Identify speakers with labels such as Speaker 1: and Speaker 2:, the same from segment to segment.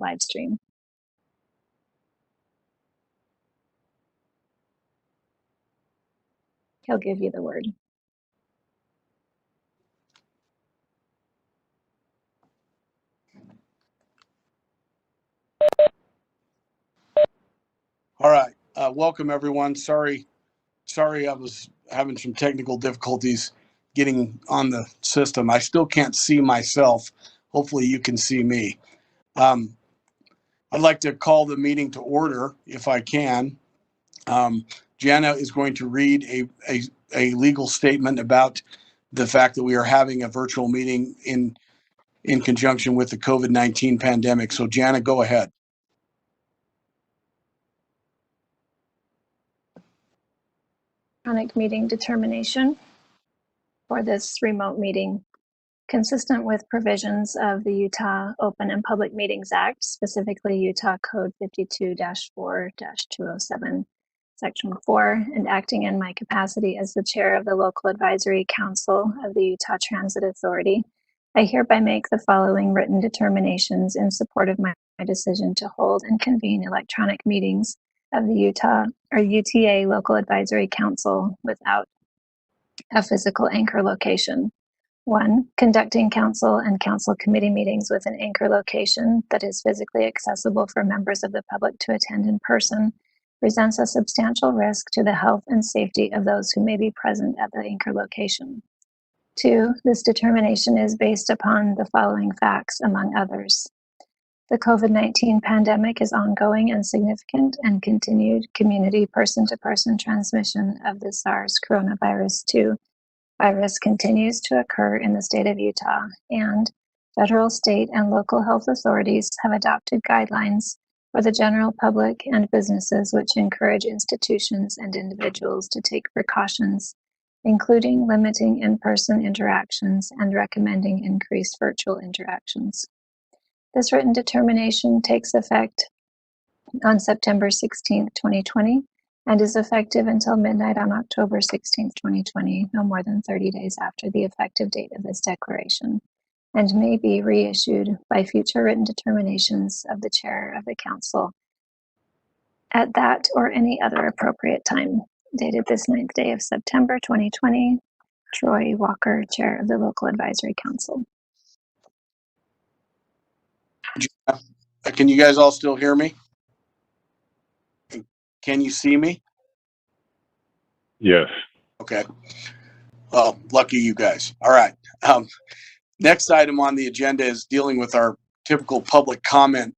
Speaker 1: live stream. He'll give you the word.
Speaker 2: All right, welcome everyone. Sorry, I was having some technical difficulties getting on the system. I still can't see myself. Hopefully you can see me. I'd like to call the meeting to order if I can. Jana is going to read a legal statement about the fact that we are having a virtual meeting in conjunction with the COVID-19 pandemic. So Jana, go ahead.
Speaker 1: Electronic meeting determination for this remote meeting, consistent with provisions of the Utah Open and Public Meetings Act, specifically Utah Code 52-4-207, Section 4, and acting in my capacity as the chair of the Local Advisory Council of the Utah Transit Authority, I hereby make the following written determinations in support of my decision to hold and convene electronic meetings of the UTA Local Advisory Council without a physical anchor location. 1, conducting council and council committee meetings with an anchor location that is physically accessible for members of the public to attend in person presents a substantial risk to the health and safety of those who may be present at the anchor location. 2, this determination is based upon the following facts, among others. The COVID-19 pandemic is ongoing and significant, and continued community person-to-person transmission of the SARS coronavirus 2 virus continues to occur in the state of Utah, and federal, state, and local health authorities have adopted guidelines for the general public and businesses which encourage institutions and individuals to take precautions, including limiting in-person interactions and recommending increased virtual interactions. This written determination takes effect on September 16, 2020, and is effective until midnight on October 16, 2020, no more than 30 days after the effective date of this declaration, and may be reissued by future written determinations of the chair of the council at that or any other appropriate time. Dated this 9th day of September 2020, Troy Walker, chair of the Local Advisory Council.
Speaker 2: Can you guys all still hear me? Can you see me?
Speaker 3: Yes.
Speaker 2: Okay. Well, lucky you guys. All right. Next item on the agenda is dealing with our typical public comment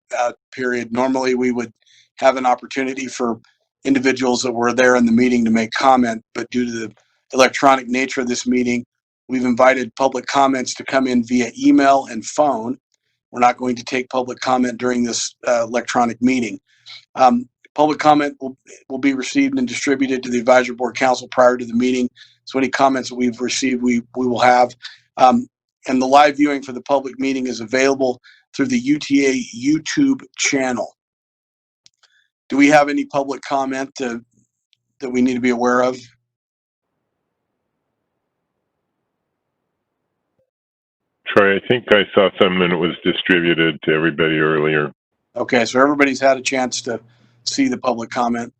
Speaker 2: period. Normally we would have an opportunity for individuals that were there in the meeting to make comment, but due to the electronic nature of this meeting, we've invited public comments to come in via email and phone. We're not going to take public comment during this electronic meeting. Public comment will be received and distributed to the Advisory Board Council prior to the meeting. So any comments that we've received, we will have. And the live viewing for the public meeting is available through the UTA YouTube channel. Do we have any public comment that we need to be aware of?
Speaker 3: Troy, I think I saw some and it was distributed to everybody earlier.
Speaker 2: Okay, so everybody's had a chance to see the public comment.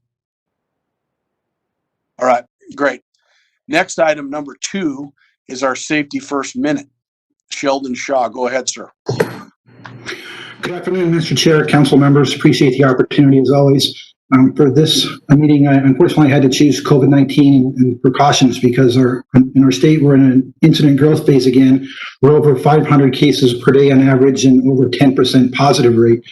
Speaker 2: All right, great. Next item, number 2, is our Safety First Minute. Sheldon Shaw, go ahead, sir.
Speaker 4: Good afternoon, Mr. Chair, council members. Appreciate the opportunity as always. For this meeting, I unfortunately had to choose COVID-19 and precautions because in our state, we're in an incident growth phase again. We're over 500 cases per day on average and over 10% positive rate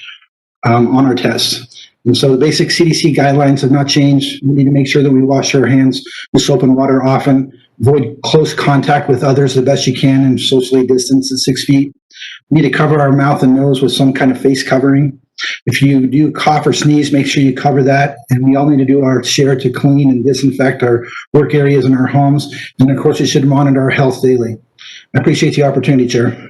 Speaker 4: on our tests. And so the basic CDC guidelines have not changed. We need to make sure that we wash our hands with soap and water often, avoid close contact with others the best you can, and socially distance at 6 feet. We need to cover our mouth and nose with some kind of face covering. If you do cough or sneeze, make sure you cover that. And we all need to do our share to clean and disinfect our work areas and our homes. And of course, we should monitor our health daily. I appreciate the opportunity, Chair.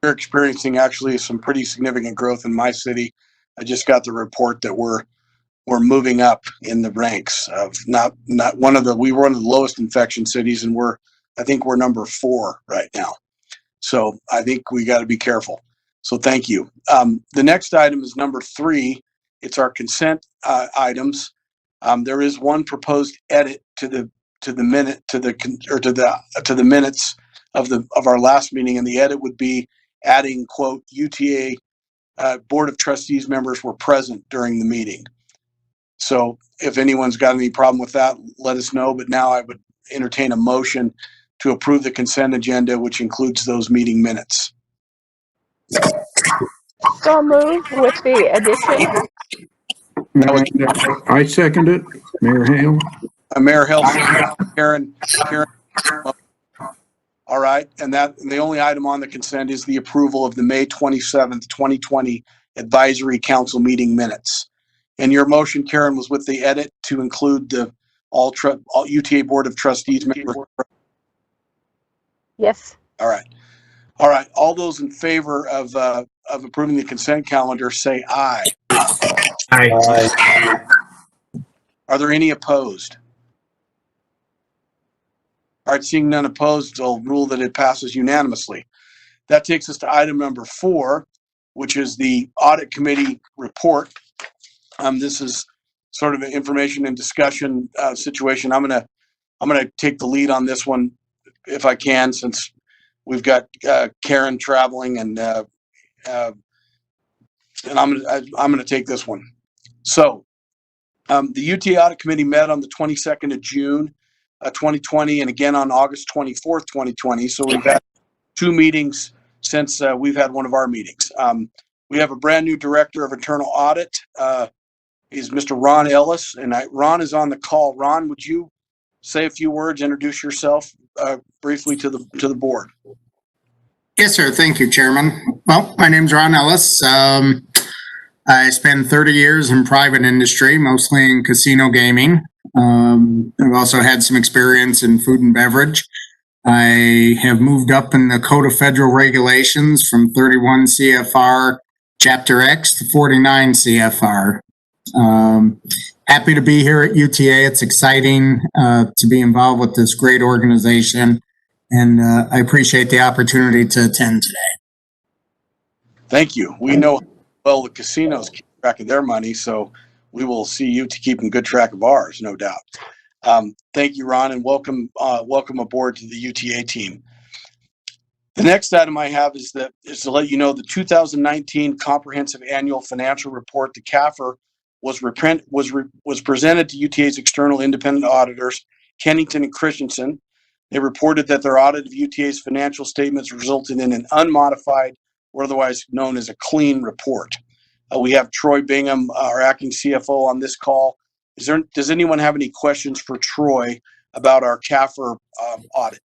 Speaker 2: We're experiencing actually some pretty significant growth in my city. I just got the report that we're moving up in the ranks of not one of the, we were one of the lowest infection cities, and I think we're number 4 right now. So I think we got to be careful. So thank you. The next item is number 3. It's our consent items. There is one proposed edit to the minutes of our last meeting, and the edit would be adding, quote, UTA Board of Trustees members were present during the meeting. So if anyone's got any problem with that, let us know. But now I would entertain a motion to approve the consent agenda, which includes those meeting minutes.
Speaker 5: So moved with the addition.
Speaker 6: I second it. Mayor Hale.
Speaker 2: Mayor Hale, Karen. All right, and the only item on the consent is the approval of the May 27th, 2020 Advisory Council meeting minutes. And your motion, Karen, was with the edit to include the all UTA Board of Trustees members.
Speaker 5: Yes.
Speaker 2: All right. All right. All those in favor of approving the consent calendar, say aye.
Speaker 6: Aye.
Speaker 2: Are there any opposed? All right, seeing none opposed, I'll rule that it passes unanimously. That takes us to item number 4, which is the audit committee report. This is sort of an information and discussion situation. I'm gonna take the lead on this one if I can, since we've got Karen traveling, and I'm gonna take this one. So the UTA audit committee met on the 22nd of June. 2020, and again on August 24th, 2020. So we've had 2 meetings since we've had one of our meetings. We have a brand new director of internal audit. He's Mr. Ron Ellis, and Ron is on the call. Ron, would you say a few words, introduce yourself briefly to the board?
Speaker 7: Yes, sir. Thank you, Chairman. Well, my name's Ron Ellis. I spent 30 years in private industry, mostly in casino gaming. I've also had some experience in food and beverage. I have moved up in the Code of Federal Regulations from 31 CFR Chapter X to 49 CFR. Happy to be here at UTA. It's exciting to be involved with this great organization, and I appreciate the opportunity to attend today.
Speaker 2: Thank you. We know well the casinos keep track of their money, so we will see you to keeping good track of ours, no doubt. Thank you, Ron, and welcome aboard to the UTA team. The next item I have is to let you know the 2019 Comprehensive Annual Financial Report, the CAFR, was presented to UTA's external independent auditors, Kennington and Christensen. They reported that their audit of UTA's financial statements resulted in an unmodified, or otherwise known as a clean report. We have Troy Bingham, our acting CFO, on this call. Does anyone have any questions for Troy about our CAFR audit?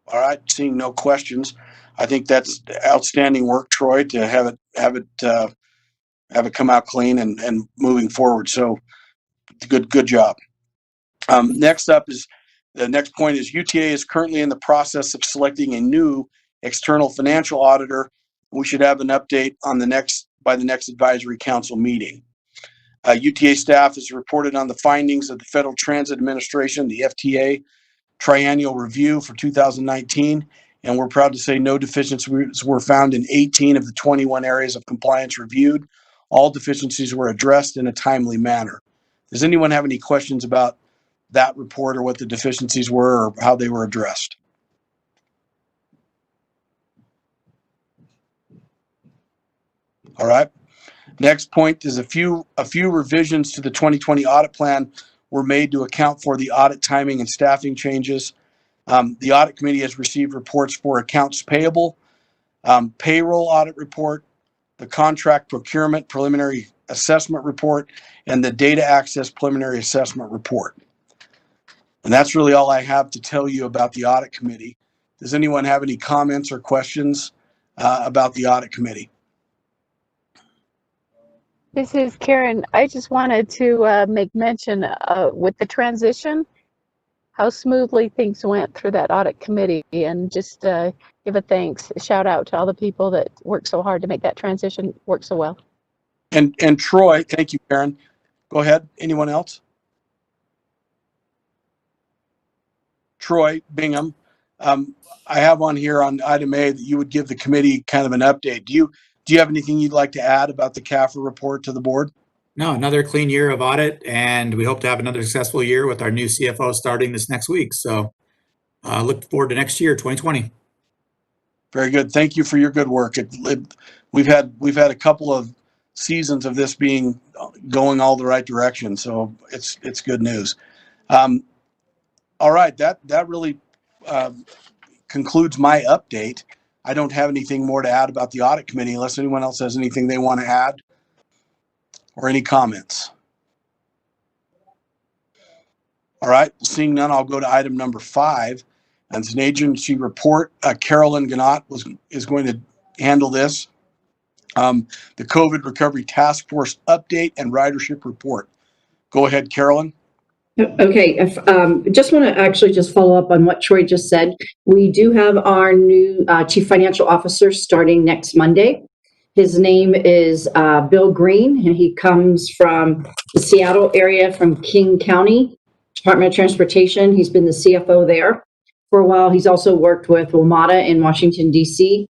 Speaker 2: All right, seeing no questions, I think that's outstanding work, Troy, to have it come out clean and moving forward. So good job. Next up is the next point is UTA is currently in the process of selecting a new external financial auditor. We should have an update on by the next advisory council meeting. UTA staff has reported on the findings of the Federal Transit Administration, the FTA, triennial review for 2019, and we're proud to say no deficiencies were found in 18 of the 21 areas of compliance reviewed. All deficiencies were addressed in a timely manner. Does anyone have any questions about that report or what the deficiencies were or how they were addressed? All right. Next point is a few revisions to the 2020 audit plan were made to account for the audit timing and staffing changes. The audit committee has received reports for accounts payable, payroll audit report, the contract procurement preliminary assessment report, and the data access preliminary assessment report. And that's really all I have to tell you about the audit committee. Does anyone have any comments or questions about the audit committee?
Speaker 5: This is Karen. I just wanted to make mention with the transition, how smoothly things went through that audit committee, and just give a shout out to all the people that worked so hard to make that transition work so well.
Speaker 2: And Troy, thank you, Karen. Go ahead. Anyone else? Troy Bingham, I have on here on item A that you would give the committee kind of an update. Do you have anything you'd like to add about the CAFR report to the board?
Speaker 8: No, another clean year of audit, and we hope to have another successful year with our new CFO starting this next week. So look forward to next year, 2020.
Speaker 2: Very good. Thank you for your good work. We've had a couple of seasons of this being going all the right direction, so it's good news. All right, that really concludes my update. I don't have anything more to add about the audit committee unless anyone else has anything they want to add or any comments. All right, seeing none, I'll go to item number 5. And it's an agency report. Carolyn Gannott is going to handle this. The COVID Recovery Task Force update and ridership report. Go ahead, Carolyn.
Speaker 9: Okay, just want to actually just follow up on what Troy just said. We do have our new Chief Financial Officer starting next Monday. His name is Bill Green, and he comes from the Seattle area, from King County Department of Transportation. He's been the CFO there for a while. He's also worked with WMATA in Washington, D.C.,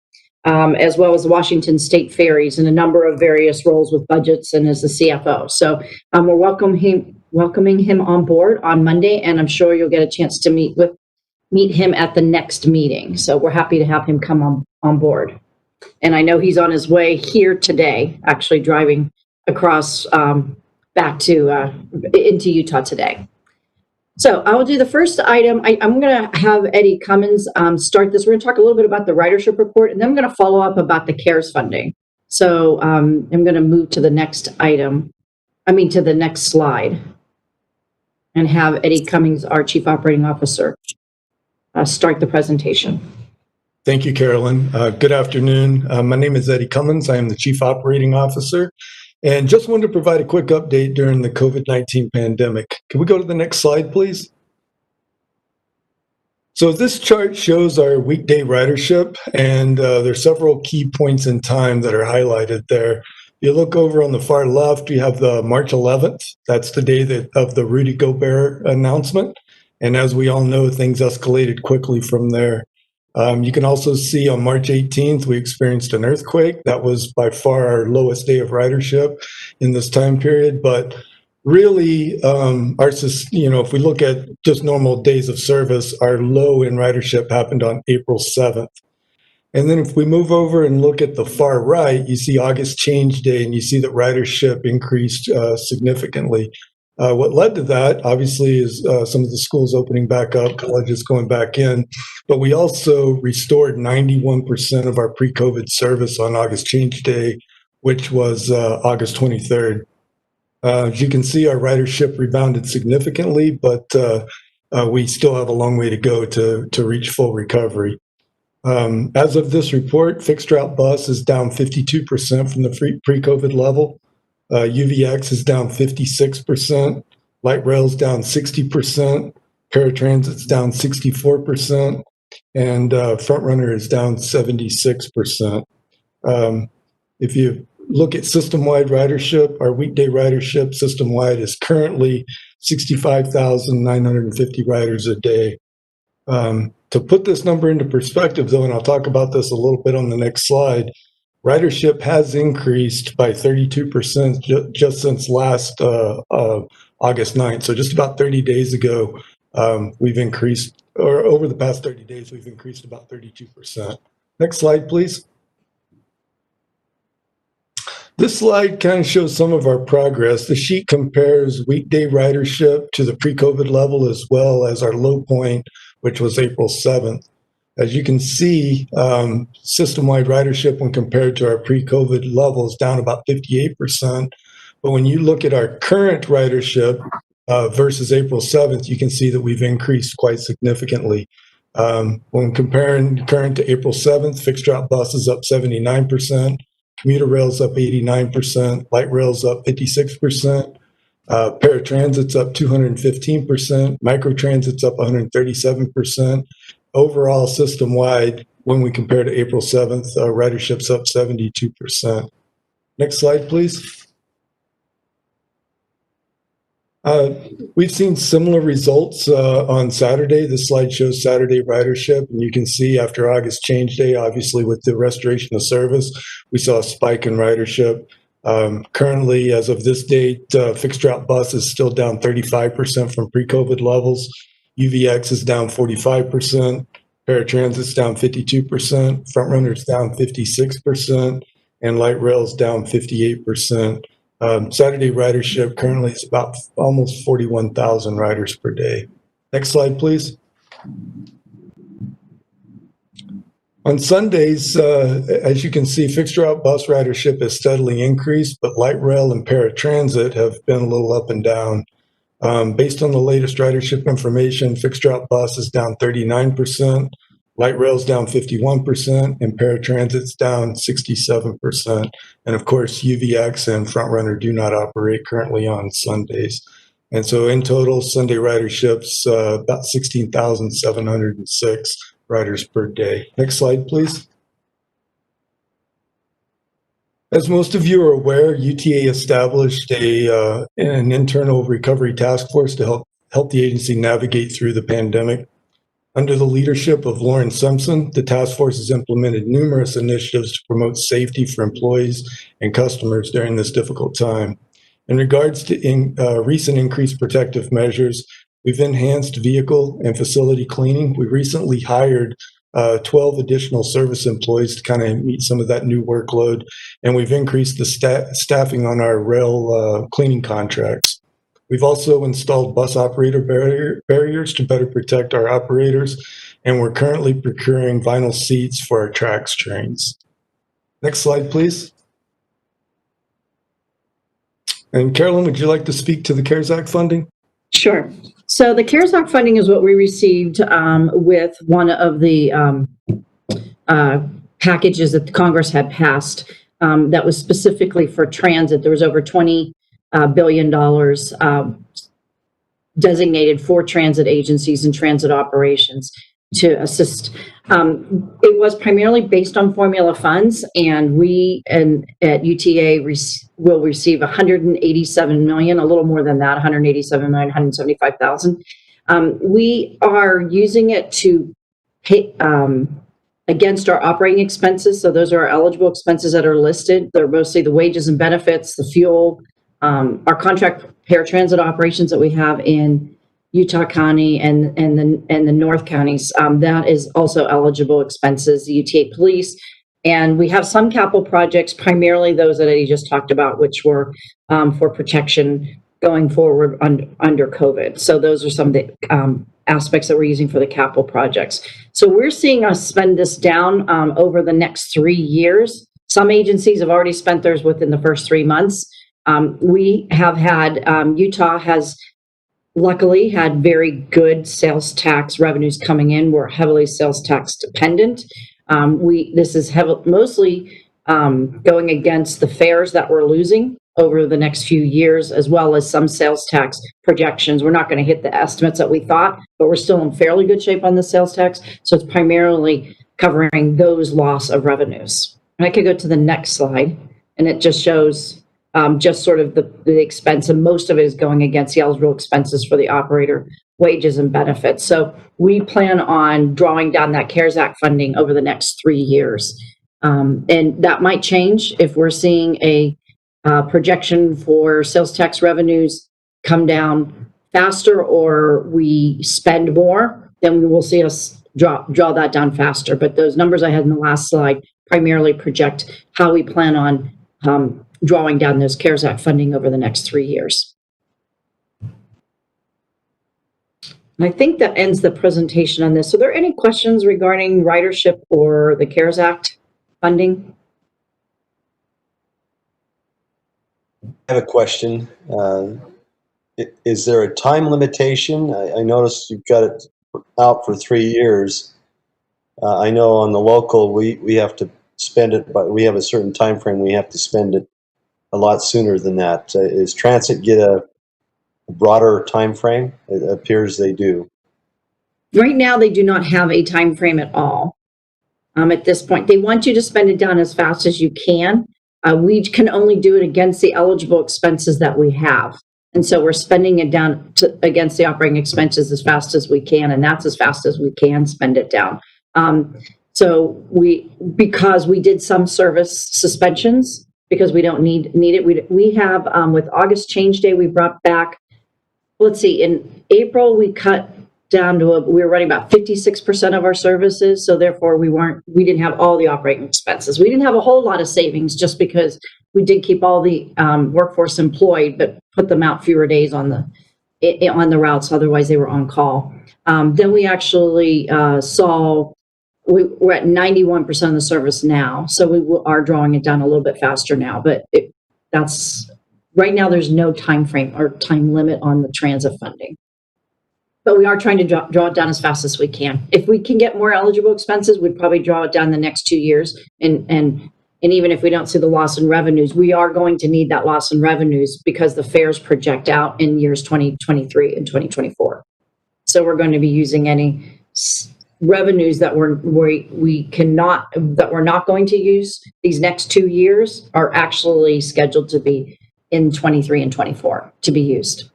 Speaker 9: as well as the Washington State Ferries in a number of various roles with budgets and as the CFO. So we're welcoming him on board on Monday, and I'm sure you'll get a chance to meet him at the next meeting. So we're happy to have him come on board. And I know he's on his way here today, actually driving across back to into Utah today. So I will do the first item. I'm going to have Eddie Cummins start this. We're going to talk a little bit about the ridership report, and then I'm going to follow up about the CARES funding. So I'm going to move to the next item. To the next slide, and have Eddie Cummings, our Chief Operating Officer, start the presentation.
Speaker 6: Thank you, Carolyn. Good afternoon. My name is Eddie Cummins. I am the Chief Operating Officer, and just wanted to provide a quick update during the COVID-19 pandemic. Can we go to the next slide, please? So this chart shows our weekday ridership, and there's several key points in time that are highlighted there. You look over on the far left, you have the March 11th. That's the day of the Rudy Gobert announcement. And as we all know, things escalated quickly from there. You can also see on March 18th, we experienced an earthquake. That was by far our lowest day of ridership in this time period. But really, if we look at just normal days of service, our low in ridership happened on April 7th. And then if we move over and look at the far right, you see August change day, and you see that ridership increased significantly. What led to that, obviously, is some of the schools opening back up, colleges going back in, but we also restored 91% of our pre-COVID service on August change day, which was August 23rd. As you can see, our ridership rebounded significantly, but we still have a long way to go to reach full recovery. As of this report, fixed route bus is down 52% from the pre-COVID level. UVX is down 56%. Light rail's down 60%. Paratransit's down 64%. And Frontrunner is down 76%. If you look at system-wide ridership, our weekday ridership system-wide is currently 65,950 riders a day. To put this number into perspective, though, and I'll talk about this a little bit on the next slide, ridership has increased by 32% just since last August 9th. So just about 30 days ago, we've increased, or over the past 30 days, we've increased about 32%. Next slide, please. This slide kind of shows some of our progress. The sheet compares weekday ridership to the pre-COVID level as well as our low point, which was April 7th. As you can see, system-wide ridership when compared to our pre-COVID levels down about 58%. But when you look at our current ridership versus April 7th, you can see that we've increased quite significantly. When comparing current to April 7th, fixed route bus is up 79%, commuter rail's up 89%, light rail's up 56%, paratransit's up 215%, microtransit's up 137%. Overall, system-wide, when we compare to April 7th, our ridership's up 72%. Next slide, please. We've seen similar results on Saturday. The slide shows Saturday ridership, and you can see after August change day, obviously with the restoration of service, we saw a spike in ridership. Currently, as of this date, fixed route bus is still down 35% from pre-COVID levels. UVX is down 45%. Paratransit's down 52%. Frontrunners down 56%. And light rail's down 58%. Saturday ridership currently is about almost 41,000 riders per day. Next slide, please. On Sundays, as you can see, fixed route bus ridership has steadily increased, but light rail and paratransit have been a little up and down. Based on the latest ridership information, fixed route bus is down 39%, light rail is down 51%, and paratransit's down 67%. And of course, UVX and Frontrunner do not operate currently on Sundays. And so in total, Sunday ridership's about 16,706 riders per day. Next slide, please. As most of you are aware, UTA established an internal recovery task force to help the agency navigate through the pandemic. Under the leadership of Lauren Simpson, the task force has implemented numerous initiatives to promote safety for employees and customers during this difficult time. In regards to recent increased protective measures, we've enhanced vehicle and facility cleaning. We recently hired 12 additional service employees to kind of meet some of that new workload, and we've increased the staffing on our rail cleaning contracts. We've also installed bus operator barriers to better protect our operators, and we're currently procuring vinyl seats for our tracks trains. Next slide, please. And Carolyn, would you like to speak to the CARES Act funding?
Speaker 9: Sure. So the CARES Act funding is what we received with one of the packages that Congress had passed that was specifically for transit. There was over $20 billion designated for transit agencies and transit operations to assist. It was primarily based on formula funds, and we at UTA will receive 187 million, a little more than that, 175,000. We are using it to pay against our operating expenses. So those are our eligible expenses that are listed. They're mostly the wages and benefits, the fuel, our contract paratransit operations that we have in Utah County and the North counties. That is also eligible expenses, the UTA Police. And we have some capital projects, primarily those that Eddie just talked about, which were for protection going forward under COVID. So those are some of the aspects that we're using for the capital projects. So we're seeing us spend this down over the next 3 years. Some agencies have already spent theirs within the first 3 months. We have had, Utah has luckily had very good sales tax revenues coming in. We're heavily sales tax dependent. This is mostly going against the fares that we're losing over the next few years, as well as some sales tax projections. We're not going to hit the estimates that we thought, but we're still in fairly good shape on the sales tax. So it's primarily covering those loss of revenues. And I could go to the next slide, and it just shows just sort of the expense, and most of it is going against the eligible expenses for the operator wages and benefits. So we plan on drawing down that CARES Act funding over the next 3 years. And that might change if we're seeing a projection for sales tax revenues come down faster, or we spend more, then we will see us draw that down faster. But those numbers I had in the last slide primarily project how we plan on drawing down those CARES Act funding over the next 3 years. And I think that ends the presentation on this. Are there any questions regarding ridership or the CARES Act funding?
Speaker 10: I have a question. Is there a time limitation? I noticed you've got it out for 3 years. I know on the local, we have to spend it, but we have a certain time frame. We have to spend it a lot sooner than that. Is transit get a broader time frame? It appears they do.
Speaker 9: Right now, they do not have a time frame at all. At this point, they want you to spend it down as fast as you can. We can only do it against the eligible expenses that we have. And so we're spending it down against the operating expenses as fast as we can, and that's as fast as we can spend it down. So because we did some service suspensions, because we don't need it. We have, with August change day, we brought back, let's see, in April, we cut down to we were running about 56% of our services. So therefore we didn't have all the operating expenses. We didn't have a whole lot of savings just because we did keep all the workforce employed, but put them out fewer days on the routes. Otherwise they were on call. Then we actually we're at 91% of the service now. So we are drawing it down a little bit faster now, but that's right now. There's no time frame or time limit on the transit funding. But we are trying to draw it down as fast as we can. If we can get more eligible expenses, we'd probably draw it down the next 2 years. And even if we don't see the loss in revenues, we are going to need that loss in revenues because the fares project out in years 2023 and 2024. So we're going to be using any revenues that we're not going to use these next 2 years are actually scheduled to be in 23 and 24 to be used.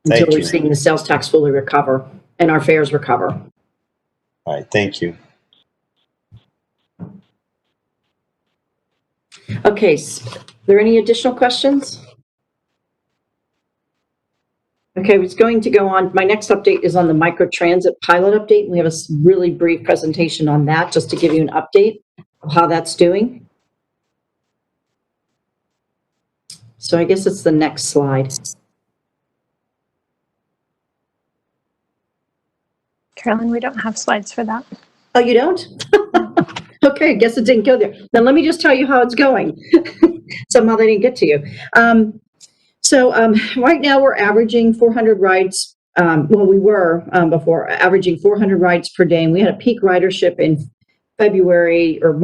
Speaker 9: Until we're seeing the sales tax fully recover and our fares recover.
Speaker 10: All right, thank you.
Speaker 9: Okay, are there any additional questions? Okay, I was going to go on. My next update is on the microtransit pilot update. We have a really brief presentation on that just to give you an update of how that's doing. So I guess it's the next slide.
Speaker 1: Carolyn, we don't have slides for that.
Speaker 9: Oh, you don't? Okay, I guess it didn't go there. Then let me just tell you how it's going. Somehow they didn't get to you. Right now we're averaging 400 rides. Well, we were before averaging 400 rides per day, and we had a peak ridership in February or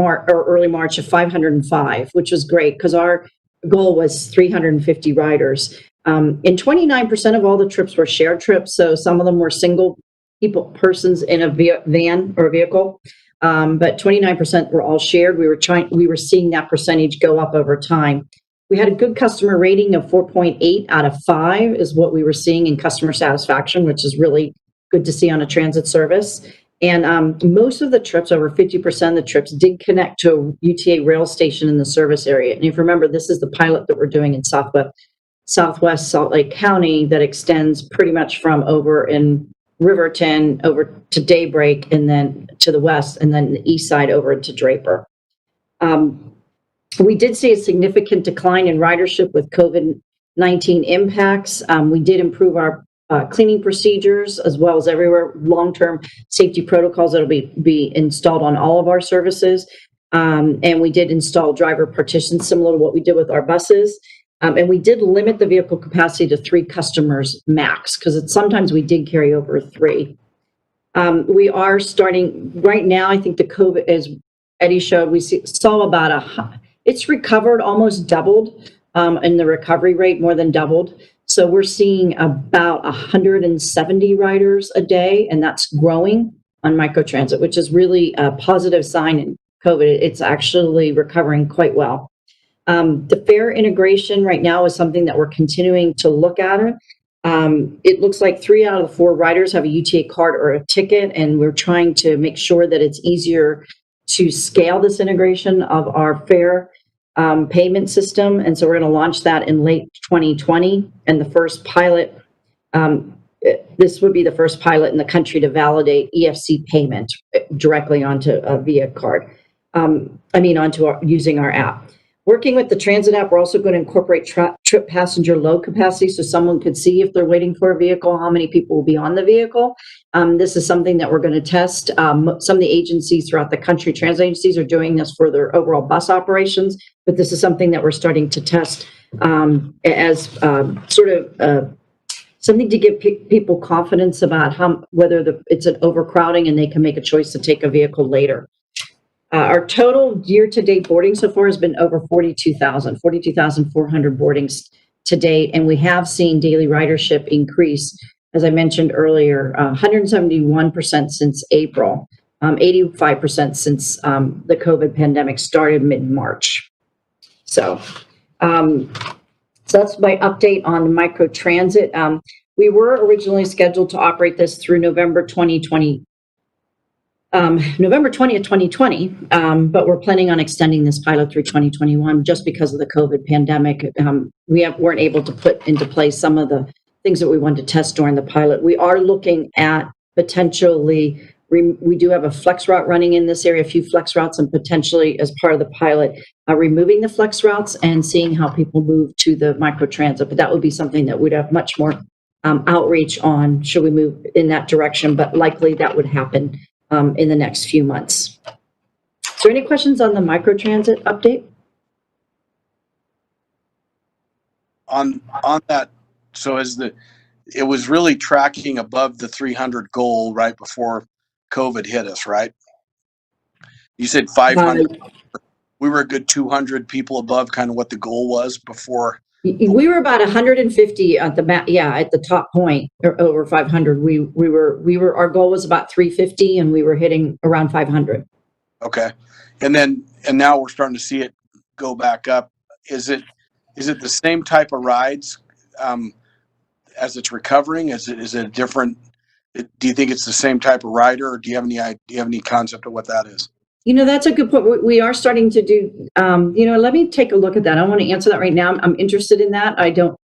Speaker 9: early March of 505, which was great because our goal was 350 riders. And 29% of all the trips were shared trips, so some of them were single persons in a van or a vehicle, but 29% were all shared. We were seeing that percentage go up over time. We had a good customer rating of 4.8 out of 5 is what we were seeing in customer satisfaction, which is really good to see on a transit service. And most of the trips, over 50% of the trips, did connect to a UTA rail station in the service area. And if you remember, this is the pilot that we're doing in Southwest Salt Lake County that extends pretty much from over in Riverton over to Daybreak and then to the west, and then the east side over to Draper. We did see a significant decline in ridership with COVID-19 impacts. We did improve our cleaning procedures as well as everywhere, long-term safety protocols that'll be installed on all of our services. And we did install driver partitions similar to what we did with our buses. And we did limit the vehicle capacity to 3 customers max, because sometimes we did carry over 3. We are starting right now. I think the COVID, as Eddie showed, we saw about it's recovered, almost doubled in the recovery rate, more than doubled. So we're seeing about 170 riders a day, and that's growing on microtransit, which is really a positive sign in COVID. It's actually recovering quite well. The fare integration right now is something that we're continuing to look at. It looks like 3 out of the 4 riders have a UTA card or a ticket, and we're trying to make sure that it's easier to scale this integration of our fare payment system. And so we're going to launch that in late 2020. And the first pilot, this would be the first pilot in the country to validate EFC payment directly onto a VIA card. Using our app. Working with the transit app, we're also going to incorporate trip passenger load capacity, so someone could see if they're waiting for a vehicle, how many people will be on the vehicle. This is something that we're going to test. Some of the agencies throughout the country, transit agencies, are doing this for their overall bus operations, but this is something that we're starting to test as something to give people confidence about whether it's an overcrowding and they can make a choice to take a vehicle later. Our total year-to-date boarding so far has been over 42,400 boardings to date, and we have seen daily ridership increase, as I mentioned earlier, 171% since April, 85% since the COVID pandemic started mid-March. So So that's my update on microtransit. We were originally scheduled to operate this through November 2020. November 20th, 2020, but we're planning on extending this pilot through 2021 just because of the COVID pandemic. We weren't able to put into place some of the things that we wanted to test during the pilot. We are looking at potentially, we do have a flex route running in this area, a few flex routes, and potentially as part of the pilot, removing the flex routes and seeing how people move to the microtransit. But that would be something that we'd have much more outreach on should we move in that direction, but likely that would happen in the next few months. Is there any questions on the microtransit update?
Speaker 2: On that, so it was really tracking above the 300 goal right before COVID hit us, right? You said 500. We were a good 200 people above kind of what the goal was before.
Speaker 9: We were about 150 at the top point, or over 500. Our goal was about 350 and we were hitting around 500.
Speaker 2: Okay. And now we're starting to see it go back up. Is it the same type of rides as it's recovering? Is it a different, do you think it's the same type of rider, or do you have any concept of what that is?
Speaker 9: That's a good point. We are starting to do, let me take a look at that. I want to answer that right now. I'm interested in that. I don't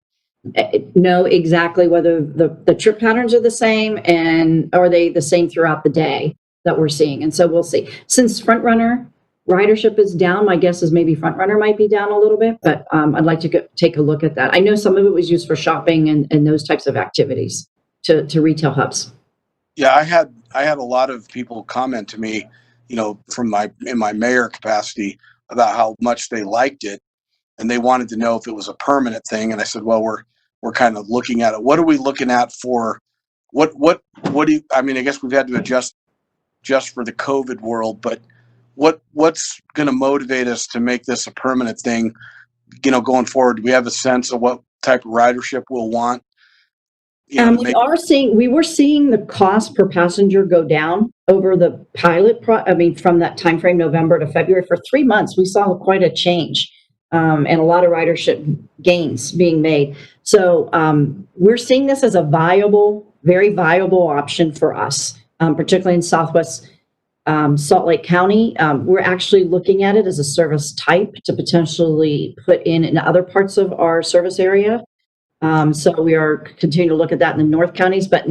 Speaker 9: know exactly whether the trip patterns are the same and are they the same throughout the day that we're seeing. And so we'll see. Since Frontrunner ridership is down, my guess is maybe Frontrunner might be down a little bit, but I'd like to take a look at that. I know some of it was used for shopping and those types of activities to retail hubs.
Speaker 2: Yeah, I had a lot of people comment to me, in my mayor capacity, about how much they liked it, and they wanted to know if it was a permanent thing. And I said, well, we're kind of looking at it. What are we looking at for? What do you? I mean, I guess we've had to adjust just for the COVID world, but what's going to motivate us to make this a permanent thing? Going forward, do we have a sense of what type of ridership we'll want?
Speaker 9: We were seeing the cost per passenger go down over the pilot. From that time frame, November to February, for 3 months, we saw quite a change and a lot of ridership gains being made. So we're seeing this as a very viable option for us, particularly in Southwest Salt Lake County. We're actually looking at it as a service type to potentially put in other parts of our service area. So we are continuing to look at that in the North counties, but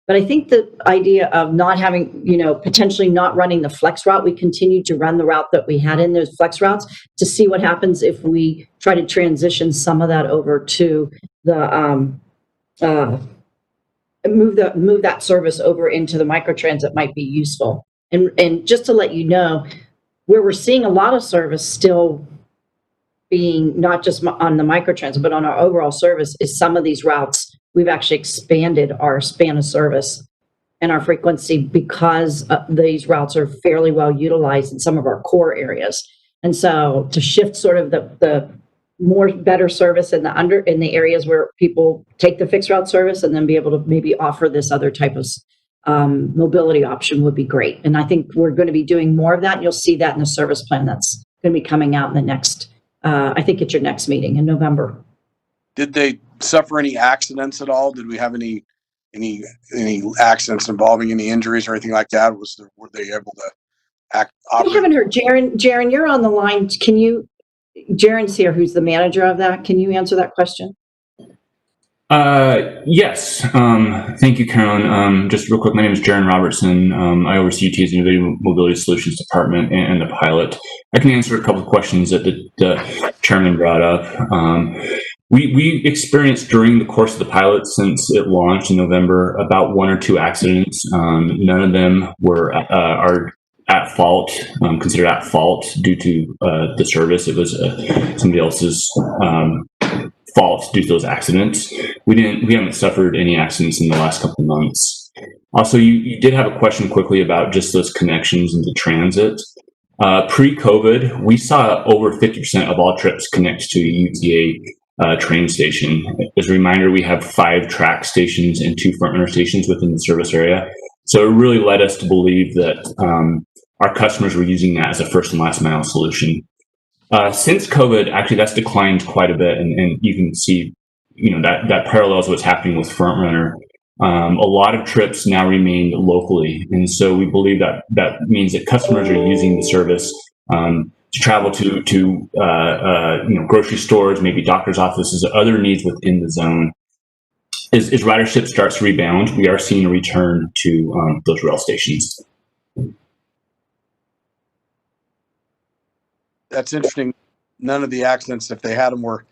Speaker 9: I think the idea of not having, potentially not running the flex route, we continue to run the route that we had in those flex routes to see what happens if we try to transition some of that over to the, move that service over into the microtransit might be useful. And just to let you know, where we're seeing a lot of service still being not just on the microtransit, but on our overall service, is some of these routes, we've actually expanded our span of service and our frequency because these routes are fairly well utilized in some of our core areas. And so to shift sort of the more better service in the areas where people take the fixed route service and then be able to maybe offer this other type of mobility option would be great. And I think we're going to be doing more of that. And you'll see that in the service plan that's going to be coming out in the next I think at your next meeting in November.
Speaker 2: Did they suffer any accidents at all? Did we have any accidents involving any injuries or anything like that? Were they able to act?
Speaker 9: I haven't heard. Jaron, you're on the line. Jaron's here, who's the manager of that. Can you answer that question?
Speaker 11: Yes. Thank you, Carolyn. Just real quick, my name is Jaron Robertson. I oversee UTA's Innovative Mobility Solutions Department and the pilot. I can answer a couple of questions that the chairman brought up. We experienced during the course of the pilot since it launched in November about 1 or 2 accidents. None of them are at fault, considered at fault due to the service. It was somebody else's fault due to those accidents. We haven't suffered any accidents in the last couple of months. Also, you did have a question quickly about just those connections into transit. Pre-COVID, we saw over 50% of all trips connect to a UTA train station. As a reminder, we have 5 track stations and 2 Frontrunner stations within the service area. So it really led us to believe that our customers were using that as a first and last mile solution. Since COVID, actually, that's declined quite a bit, and you can see, that parallels what's happening with FrontRunner. A lot of trips now remain locally, and so we believe that means that customers are using the service to travel to grocery stores, maybe doctor's offices, other needs within the zone. As ridership starts to rebound, we are seeing a return to those rail stations.
Speaker 2: That's interesting. None of the accidents, if they had them, were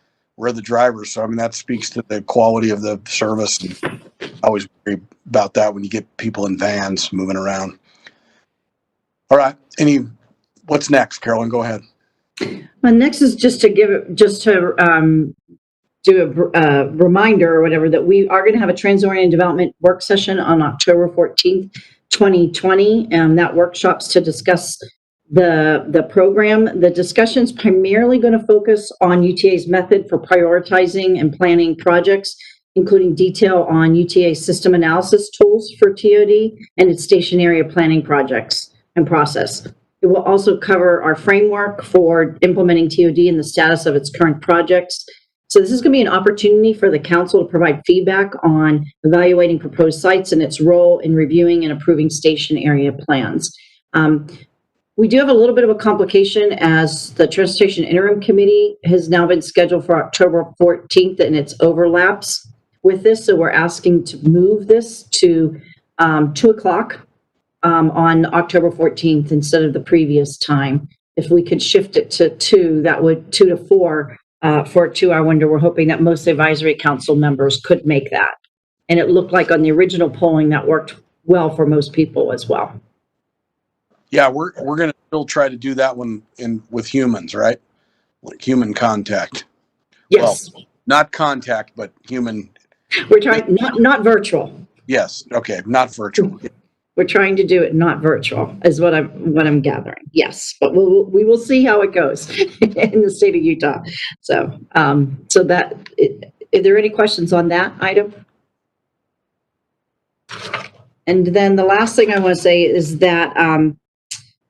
Speaker 2: the drivers. So, I mean, that speaks to the quality of the service. And I always worry about that when you get people in vans moving around. All right. What's next, Carolyn? Go ahead.
Speaker 9: Next is just to do a reminder or whatever that we are going to have a trans-oriented development work session on October 14th, 2020. That workshop's to discuss the program. The discussion's primarily going to focus on UTA's method for prioritizing and planning projects, including detail on UTA system analysis tools for TOD and its station area planning projects and process. It will also cover our framework for implementing TOD and the status of its current projects. So this is going to be an opportunity for the council to provide feedback on evaluating proposed sites and its role in reviewing and approving station area plans. We do have a little bit of a complication as the Transportation Interim Committee has now been scheduled for October 14th and it's overlaps with this. So we're asking to move this to 2 o'clock on October 14th instead of the previous time. If we could shift it to 2, that would 2 to 4 for a 2-hour window. We're hoping that most advisory council members could make that. And it looked like on the original polling that worked well for most people as well.
Speaker 2: Yeah, we're going to still try to do that one with humans, right? Like human contact.
Speaker 9: Yes.
Speaker 2: Well, not contact, but human.
Speaker 9: We're trying not virtual.
Speaker 2: Yes. Okay. Not virtual.
Speaker 9: We're trying to do it not virtual, is what I'm gathering. Yes, but we will see how it goes in the state of Utah. So are there any questions on that item? And then the last thing I want to say is that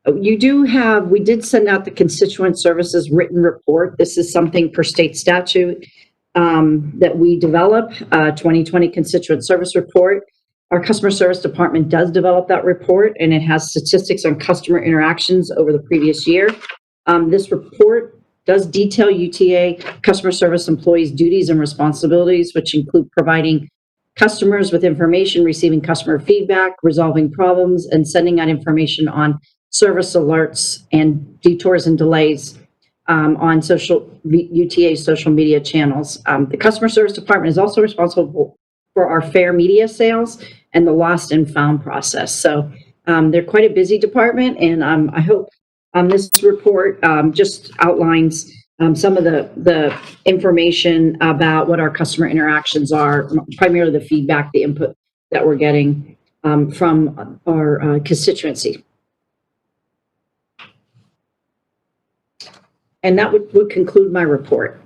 Speaker 9: we did send out the constituent services written report. This is something per state statute that we develop, 2020 constituent service report. Our customer service department does develop that report, and it has statistics on customer interactions over the previous year. This report does detail UTA customer service employees' duties and responsibilities, which include providing customers with information, receiving customer feedback, resolving problems, and sending out information on service alerts and detours and delays on UTA social media channels. The customer service department is also responsible for our fare media sales and the lost and found process. So they're quite a busy department, and I hope this report just outlines some of the information about what our customer interactions are, primarily the feedback, the input that we're getting from our constituency. And that would conclude my report.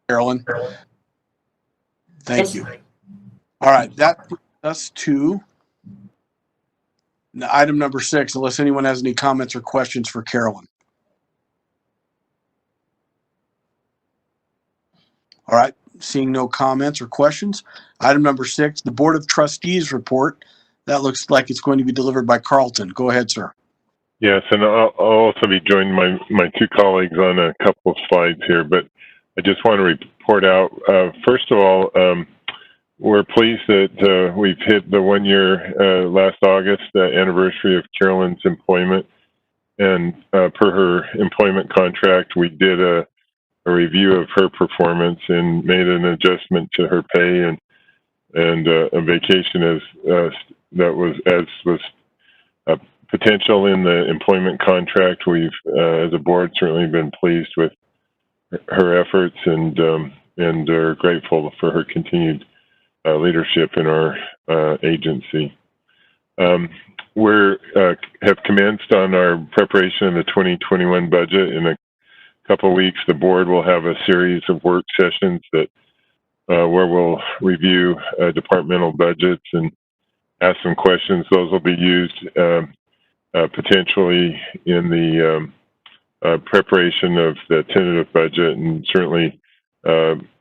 Speaker 2: Carolyn. Thank you. All right, that brings us to item number 6, unless anyone has any comments or questions for Carolyn. All right, seeing no comments or questions. Item number 6, the Board of Trustees report. That looks like it's going to be delivered by Carlton. Go ahead, sir.
Speaker 3: Yes, and I'll also be joining my 2 colleagues on a couple of slides here, but I just want to report out, first of all, we're pleased that we've hit the 1-year last August anniversary of Carolyn's employment. And per her employment contract, we did a review of her performance and made an adjustment to her pay and a vacation as was potential in the employment contract. We've, as a board, certainly been pleased with her efforts and are grateful for her continued leadership in our agency. We have commenced on our preparation of the 2021 budget. In a couple of weeks, the board will have a series of work sessions that where we'll review departmental budgets and ask some questions. Those will be used potentially in the preparation of the tentative budget, and certainly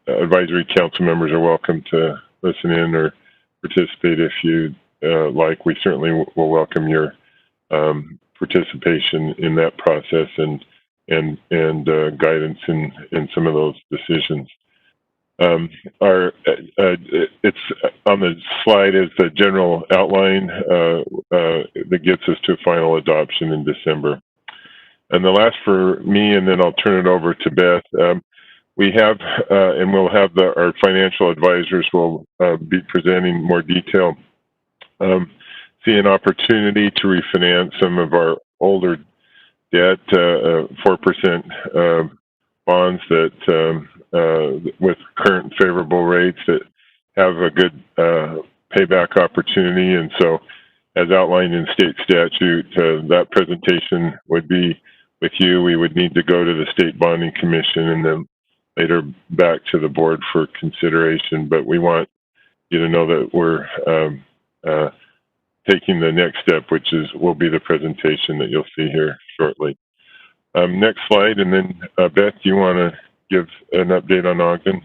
Speaker 3: advisory council members are welcome to listen in or participate if you like. We certainly will welcome your participation in that process and guidance in some of those decisions. It's on the slide is the general outline that gets us to final adoption in December. And the last for me, and then I'll turn it over to Beth. We have, and we'll have our financial advisors will be presenting more detail. See an opportunity to refinance some of our older debt, 4% bonds that with current favorable rates that have a good payback opportunity. And so, as outlined in state statute, that presentation would be with you. We would need to go to the State Bonding Commission and then later back to the board for consideration. But we want you to know that we're taking the next step, which will be the presentation that you'll see here shortly. Next slide, and then Beth, do you want to give an update on Ogden?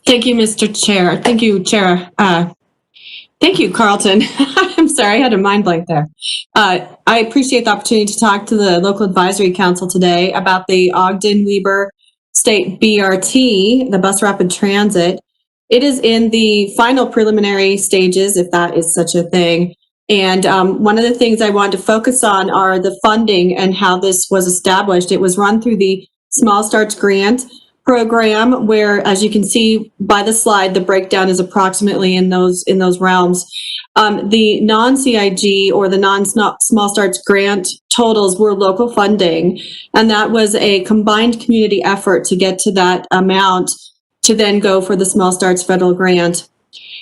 Speaker 12: Thank you, Mr. Chair. Thank you, Chair. Thank you, Carlton. I'm sorry, I had a mind blank there. I appreciate the opportunity to talk to the local advisory council today about the Ogden-Weber State BRT, the bus rapid transit. It is in the final preliminary stages, if that is such a thing. And one of the things I wanted to focus on are the funding and how this was established. It was run through the Small Starts Grant program, where, as you can see by the slide, the breakdown is approximately in those realms. The non-CIG or the non-Small Starts Grant totals were local funding, and that was a combined community effort to get to that amount to then go for the Small Starts federal grant.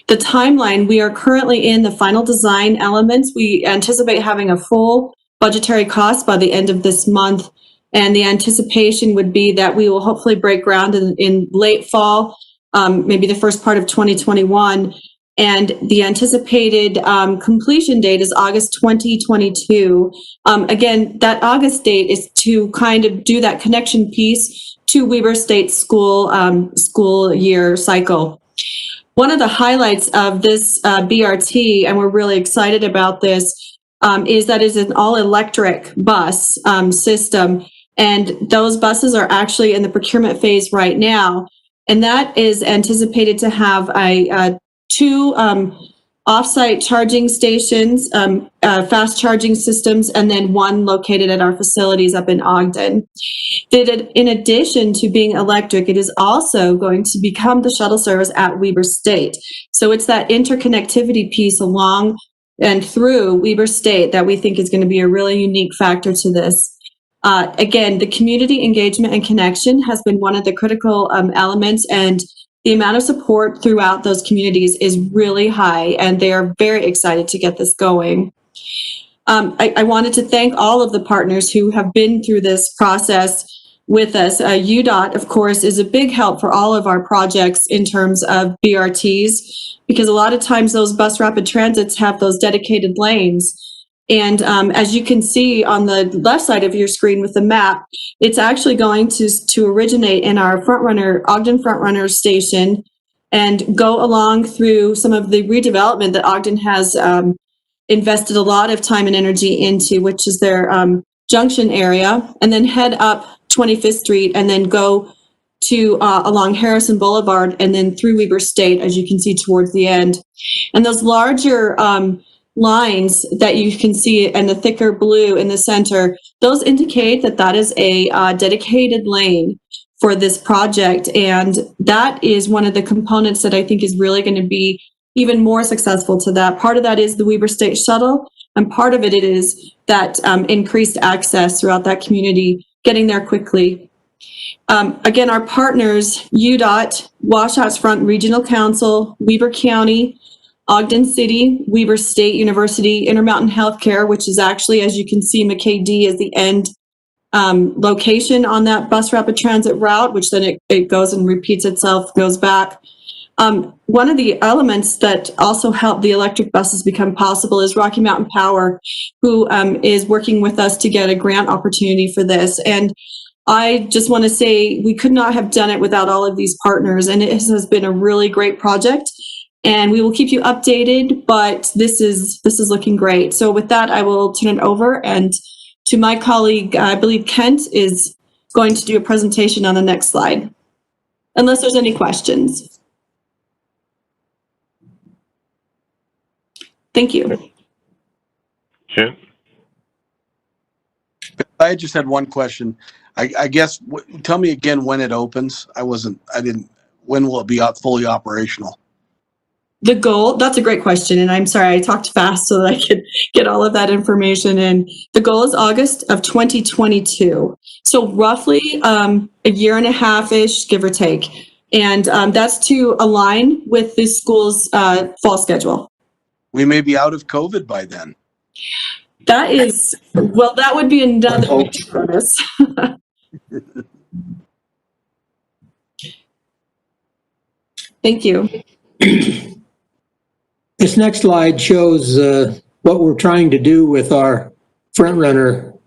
Speaker 12: The timeline, we are currently in the final design elements. We anticipate having a full budgetary cost by the end of this month. And the anticipation would be that we will hopefully break ground in late fall, maybe the first part of 2021. And the anticipated completion date is August 2022. Again, that August date is to kind of do that connection piece to Weber State school year cycle. One of the highlights of this BRT, and we're really excited about this, is that it's an all-electric bus system. And those buses are actually in the procurement phase right now. And that is anticipated to have two off-site charging stations, fast charging systems, and then one located at our facilities up in Ogden. In addition to being electric, it is also going to become the shuttle service at Weber State. So it's that interconnectivity piece along and through Weber State that we think is going to be a really unique factor to this. Again, the community engagement and connection has been one of the critical elements, and the amount of support throughout those communities is really high, and they are very excited to get this going. I wanted to thank all of the partners who have been through this process with us. UDOT, of course, is a big help for all of our projects in terms of BRTs, because a lot of times those bus rapid transits have those dedicated lanes. And as you can see on the left side of your screen with the map, it's actually going to originate in our Ogden Frontrunner station and go along through some of the redevelopment that Ogden has invested a lot of time and energy into, which is their junction area, and then head up 25th Street and then go to along Harrison Boulevard and then through Weber State, as you can see towards the end. And those larger lines that you can see and the thicker blue in the center, those indicate that that is a dedicated lane for this project. And that is one of the components that I think is really going to be even more successful to that. Part of that is the Weber State Shuttle, and part of it is that increased access throughout that community, getting there quickly. Again, our partners, UDOT, Washouts Front Regional Council, Weber County, Ogden City, Weber State University, Intermountain Healthcare, which is actually, as you can see, McKay-D is the end location on that bus rapid transit route, which then it goes and repeats itself, goes back. One of the elements that also help the electric buses become possible is Rocky Mountain Power, who is working with us to get a grant opportunity for this. And I just want to say we could not have done it without all of these partners, and it has been a really great project. And we will keep you updated, but this is looking great. So with that, I will turn it over, and to my colleague, I believe Kent is going to do a presentation on the next slide, unless there's any questions. Thank you.
Speaker 3: Kent?
Speaker 2: I just had one question. I guess, tell me again when it opens. When will it be fully operational?
Speaker 12: The goal, that's a great question. And I'm sorry, I talked fast so that I could get all of that information in. The goal is August of 2022. So roughly a year and a half-ish, give or take. And that's to align with the school's fall schedule. We
Speaker 2: may be out of COVID by then.
Speaker 12: That is, well, that would be another bonus. Thank you.
Speaker 13: This next slide shows what we're trying to do with our Frontrunner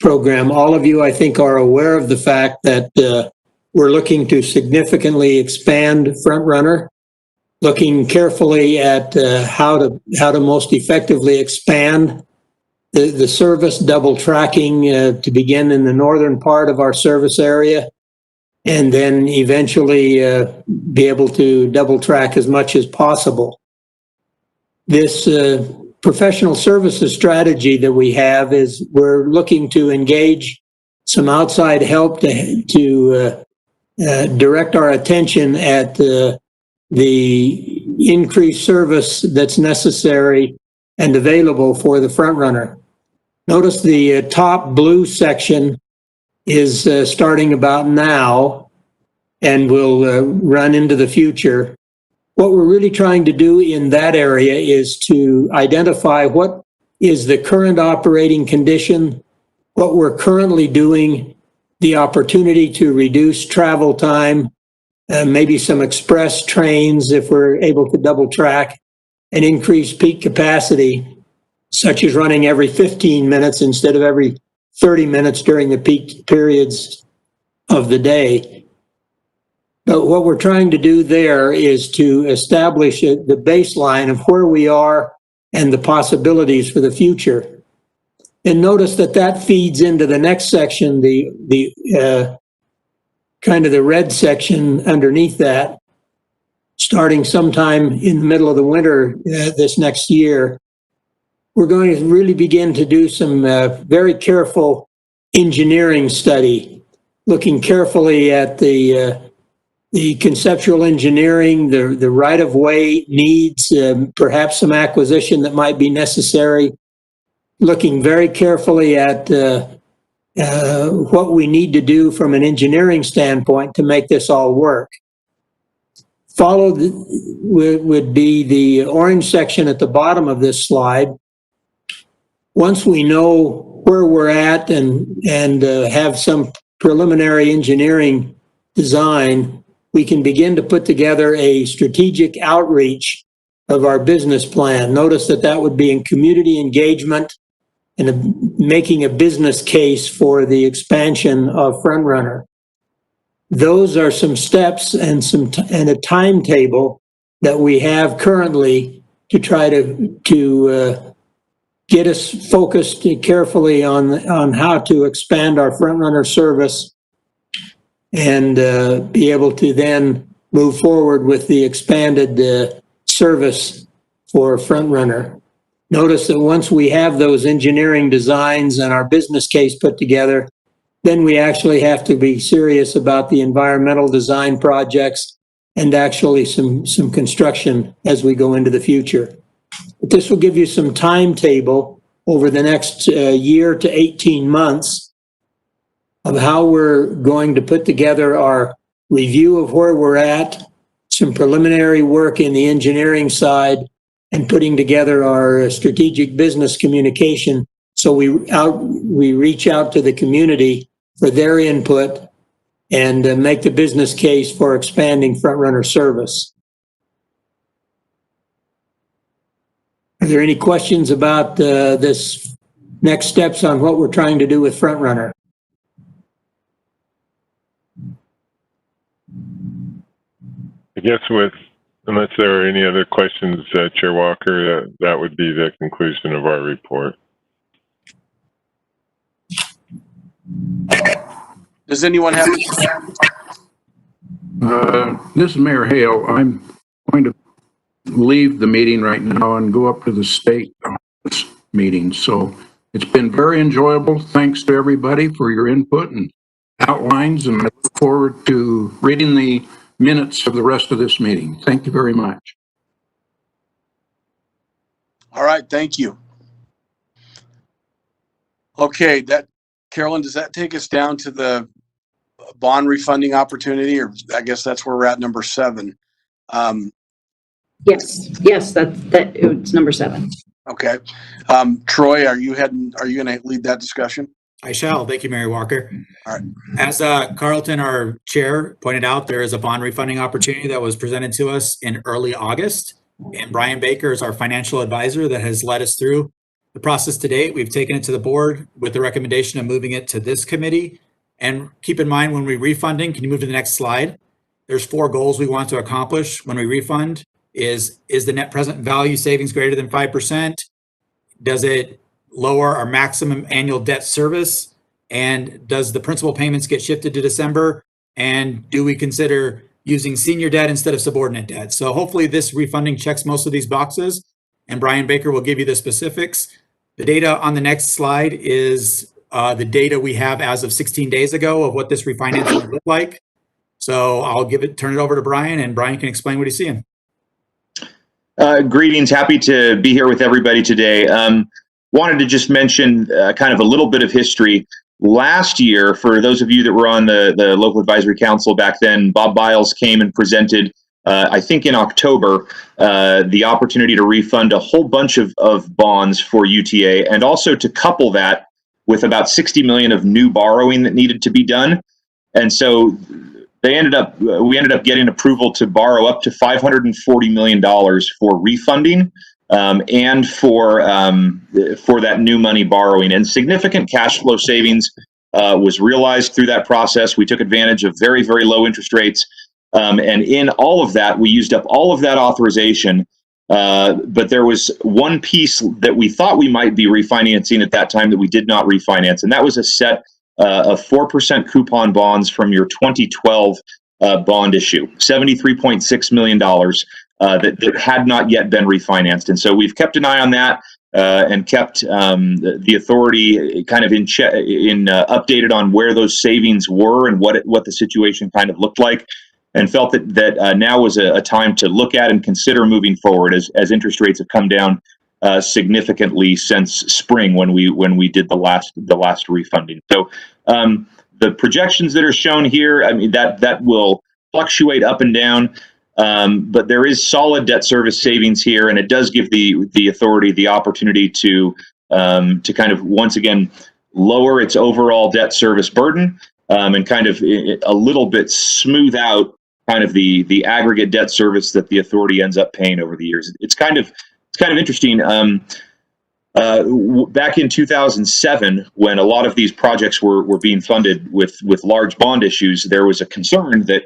Speaker 13: program. All of you, I think, are aware of the fact that we're looking to significantly expand Frontrunner, looking carefully at how to most effectively expand the service, double tracking to begin in the northern part of our service area, and then eventually be able to double track as much as possible. This professional services strategy that we have is we're looking to engage some outside help to direct our attention at the increased service that's necessary and available for the Frontrunner. Notice the top blue section is starting about now and will run into the future. What we're really trying to do in that area is to identify what is the current operating condition, what we're currently doing, the opportunity to reduce travel time, maybe some express trains if we're able to double track, and increase peak capacity, such as running every 15 minutes instead of every 30 minutes during the peak periods of the day. But what we're trying to do there is to establish the baseline of where we are and the possibilities for the future. And notice that feeds into the next section, the kind of the red section underneath that, starting sometime in the middle of the winter this next year. We're going to really begin to do some very careful engineering study, looking carefully at the conceptual engineering, the right-of-way needs, perhaps some acquisition that might be necessary, looking very carefully at what we need to do from an engineering standpoint to make this all work. Followed would be the orange section at the bottom of this slide. Once we know where we're at and have some preliminary engineering design, we can begin to put together a strategic outreach of our business plan. Notice that would be in community engagement and making a business case for the expansion of Frontrunner. Those are some steps and a timetable that we have currently to try to get us focused carefully on how to expand our Frontrunner service and be able to then move forward with the expanded service for Frontrunner. Notice that once we have those engineering designs and our business case put together, then we actually have to be serious about the environmental design projects and actually some construction as we go into the future. But this will give you some timetable over the next year to 18 months of how we're going to put together our review of where we're at, some preliminary work in the engineering side, and putting together our strategic business communication so we reach out to the community for their input and make the business case for expanding Frontrunner service. Are there any questions about this next steps on what we're trying to do with Front Runner?
Speaker 3: I guess unless there are any other questions, Chair Walker, that would be the conclusion of our report.
Speaker 2: Does anyone have?
Speaker 14: This is Mayor Hale. I'm going to leave the meeting right now and go up to the state meeting. So it's been very enjoyable. Thanks to everybody for your input and outlines, and I look forward to reading the minutes of the rest of this meeting. Thank you very much.
Speaker 2: All right, thank you. Okay, Carolyn, does that take us down to the bond refunding opportunity, or I guess that's where we're at, number 7.
Speaker 9: Yes, it's number 7.
Speaker 2: Okay. Troy, are you going to lead that discussion?
Speaker 8: I shall. Thank you, Mary Walker.
Speaker 2: All right.
Speaker 8: As Carlton, our chair, pointed out, there is a bond refunding opportunity that was presented to us in early August. And Brian Baker is our financial advisor that has led us through the process to date. We've taken it to the board with the recommendation of moving it to this committee. And keep in mind, when we're refunding, can you move to the next slide? There's 4 goals we want to accomplish when we refund. Is the net present value savings greater than 5%? Does it lower our maximum annual debt service? And does the principal payments get shifted to December? And do we consider using senior debt instead of subordinate debt? So hopefully this refunding checks most of these boxes, and Brian Baker will give you the specifics. The data on the next slide is the data we have as of 16 days ago of what this refinancing would look like. So I'll turn it over to Brian, and Brian can explain what he's seeing.
Speaker 15: Greetings. Happy to be here with everybody today. Wanted to just mention kind of a little bit of history. Last year, for those of you that were on the local advisory council back then, Bob Biles came and presented, I think in October, the opportunity to refund a whole bunch of bonds for UTA, and also to couple that with about $60 million of new borrowing that needed to be done. And so we ended up getting approval to borrow up to $540 million for refunding and for that new money borrowing. And significant cash flow savings was realized through that process. We took advantage of very, very low interest rates. And in all of that, we used up all of that authorization. But there was one piece that we thought we might be refinancing at that time that we did not refinance. And that was a set of 4% coupon bonds from your 2012 bond issue, $73.6 million that had not yet been refinanced. And so we've kept an eye on that and kept the authority kind of updated on where those savings were and what the situation kind of looked like, and felt that now was a time to look at and consider moving forward as interest rates have come down significantly since spring when we did the last refunding. So the projections that are shown here, I mean, that will fluctuate up and down, but there is solid debt service savings here, and it does give the authority the opportunity to kind of once again lower its overall debt service burden and kind of a little bit smooth out kind of the aggregate debt service that the authority ends up paying over the years. It's kind of interesting. Back in 2007, when a lot of these projects were being funded with large bond issues, there was a concern that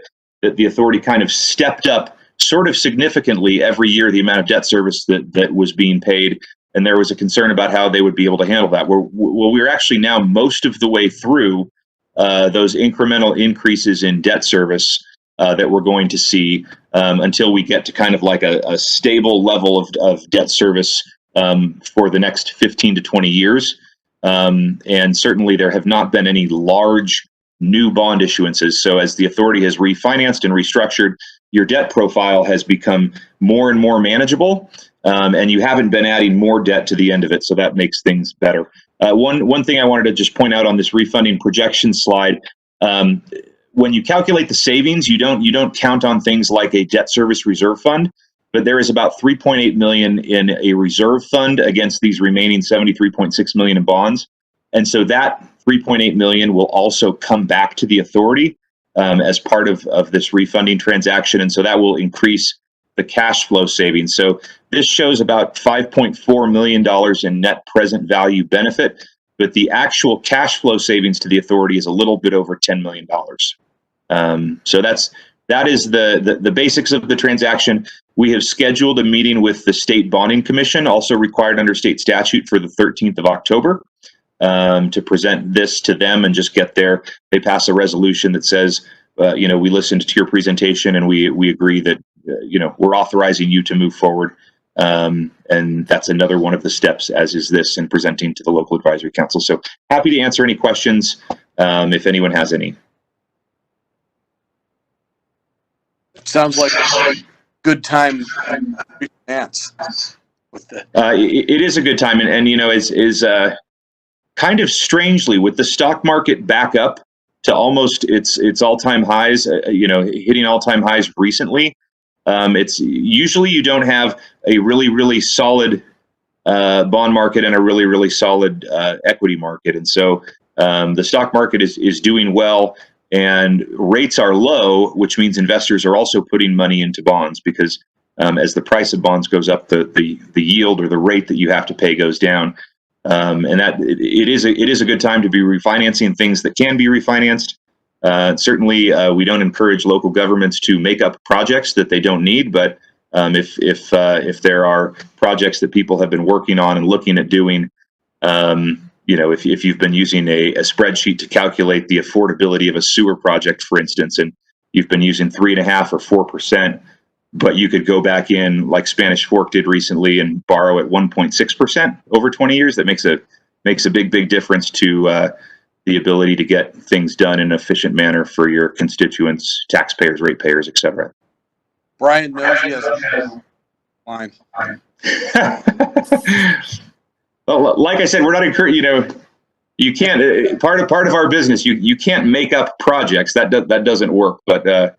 Speaker 15: the authority kind of stepped up sort of significantly every year the amount of debt service that was being paid, and there was a concern about how they would be able to handle that. Well, we're actually now most of the way through those incremental increases in debt service that we're going to see until we get to kind of like a stable level of debt service for the next 15 to 20 years. And certainly there have not been any large new bond issuances. So as the authority has refinanced and restructured, your debt profile has become more and more manageable, and you haven't been adding more debt to the end of it. So that makes things better. One thing I wanted to just point out on this refunding projection slide, when you calculate the savings, you don't count on things like a debt service reserve fund, but there is about $3.8 million in a reserve fund against these remaining $73.6 million in bonds. And so that $3.8 million will also come back to the authority as part of this refunding transaction. And so that will increase the cash flow savings. So this shows about $5.4 million in net present value benefit, but the actual cash flow savings to the authority is a little bit over $10 million. So that is the basics of the transaction. We have scheduled a meeting with the State Bonding Commission, also required under state statute, for the 13th of October to present this to them and just get there. They pass a resolution that says, we listened to your presentation and we agree that, we're authorizing you to move forward. And that's another one of the steps, as is this, in presenting to the local advisory council. So happy to answer any questions if anyone has any.
Speaker 2: Sounds like a good time to refinance.
Speaker 15: It is a good time, and is kind of strangely, with the stock market back up to almost its all-time highs, hitting all-time highs recently. It's usually you don't have a really, really solid bond market and a really, really solid equity market, and so the stock market is doing well. And rates are low, which means investors are also putting money into bonds, because as the price of bonds goes up, the yield or the rate that you have to pay goes down. And that it is a good time to be refinancing things that can be refinanced. Certainly, we don't encourage local governments to make up projects that they don't need. But if there are projects that people have been working on and looking at doing, if you've been using a spreadsheet to calculate the affordability of a sewer project, for instance, and you've been using 3.5% or 4%, but you could go back in like Spanish Fork did recently and borrow at 1.6% over 20 years. That makes a big difference to the ability to get things done in an efficient manner for your constituents, taxpayers, ratepayers, et cetera.
Speaker 2: Brian knows he has a line.
Speaker 15: Well, like I said, we're not encouraging. You can't. Part of our business, you can't make up projects. That doesn't work. But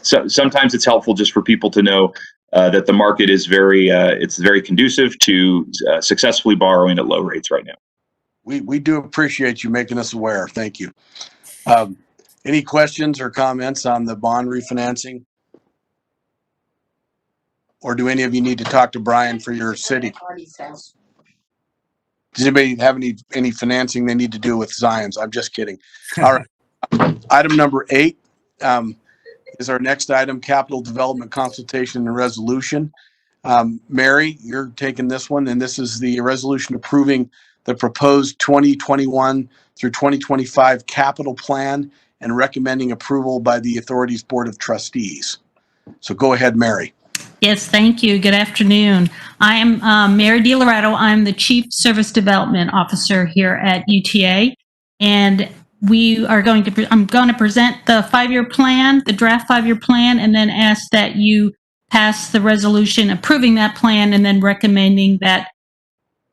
Speaker 15: sometimes it's helpful just for people to know that the market is very conducive to successfully borrowing at low rates right now.
Speaker 2: We do appreciate you making us aware. Thank you. Any questions or comments on the bond refinancing? Or do any of you need to talk to Brian for your city? Does anybody have any financing they need to do with Zions? I'm just kidding. All right. Item number 8 is our next item, capital development consultation and resolution. Mary, you're taking this one, and this is the resolution approving the proposed 2021 through 2025 capital plan and recommending approval by the authority's board of trustees. So go ahead, Mary.
Speaker 16: Yes, thank you. Good afternoon. I am Mary DiLoretto. I'm the Chief Service Development Officer here at UTA, and I'm going to present the 5-year plan, the draft 5-year plan, and then ask that you pass the resolution approving that plan and then recommending that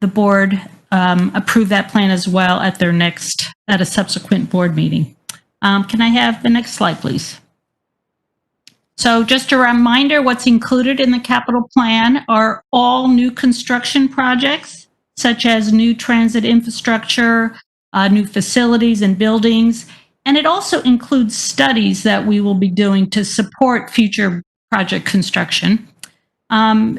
Speaker 16: the board approve that plan as well at a subsequent board meeting. Can I have the next slide, please? So just a reminder, what's included in the capital plan are all new construction projects, such as new transit infrastructure, new facilities and buildings. And it also includes studies that we will be doing to support future project construction.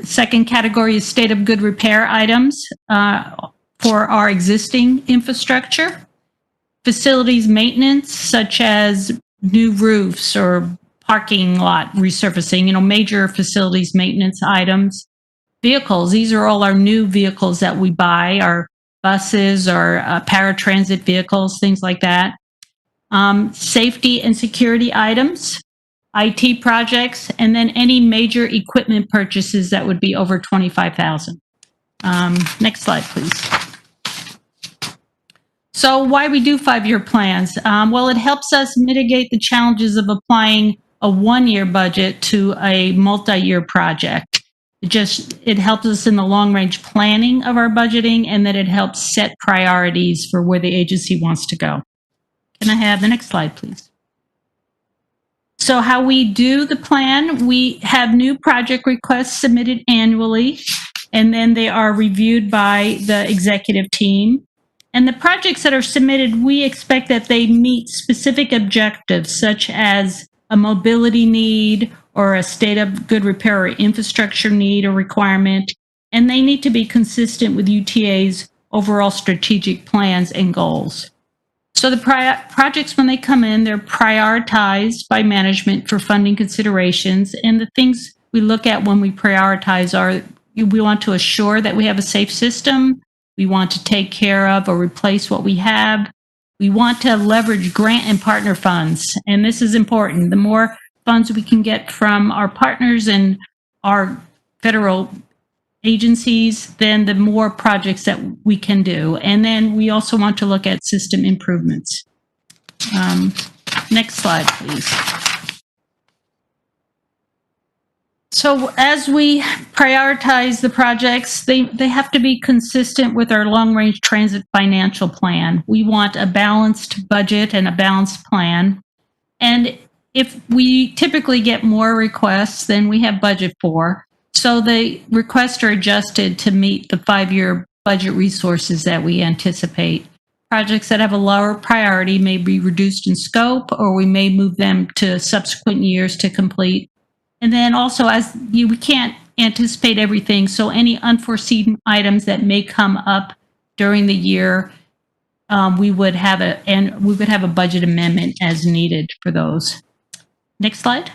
Speaker 16: Second category is state of good repair items for our existing infrastructure. Facilities maintenance, such as new roofs or parking lot resurfacing, major facilities maintenance items. Vehicles, these are all our new vehicles that we buy, our buses or paratransit vehicles, things like that. Safety and security items, IT projects, and then any major equipment purchases that would be over $25,000. Next slide, please. So why we do 5-year plans? Well, it helps us mitigate the challenges of applying a 1-year budget to a multi-year project. It helps us in the long-range planning of our budgeting, and that it helps set priorities for where the agency wants to go. Can I have the next slide, please? So how we do the plan, we have new project requests submitted annually, and then they are reviewed by the executive team. And the projects that are submitted, we expect that they meet specific objectives, such as a mobility need or a state of good repair or infrastructure need or requirement, and they need to be consistent with UTA's overall strategic plans and goals. So the projects, when they come in, they're prioritized by management for funding considerations, and the things we look at when we prioritize are we want to assure that we have a safe system, we want to take care of or replace what we have, we want to leverage grant and partner funds, and this is important. The more funds we can get from our partners and our federal agencies, then the more projects that we can do. And then we also want to look at system improvements. Next slide, please. So as we prioritize the projects, they have to be consistent with our long-range transit financial plan. We want a balanced budget and a balanced plan. And if we typically get more requests than we have budget for, so the requests are adjusted to meet the 5-year budget resources that we anticipate. Projects that have a lower priority may be reduced in scope, or we may move them to subsequent years to complete. And then also, we can't anticipate everything, so any unforeseen items that may come up during the year, we would have a budget amendment as needed for those. Next slide.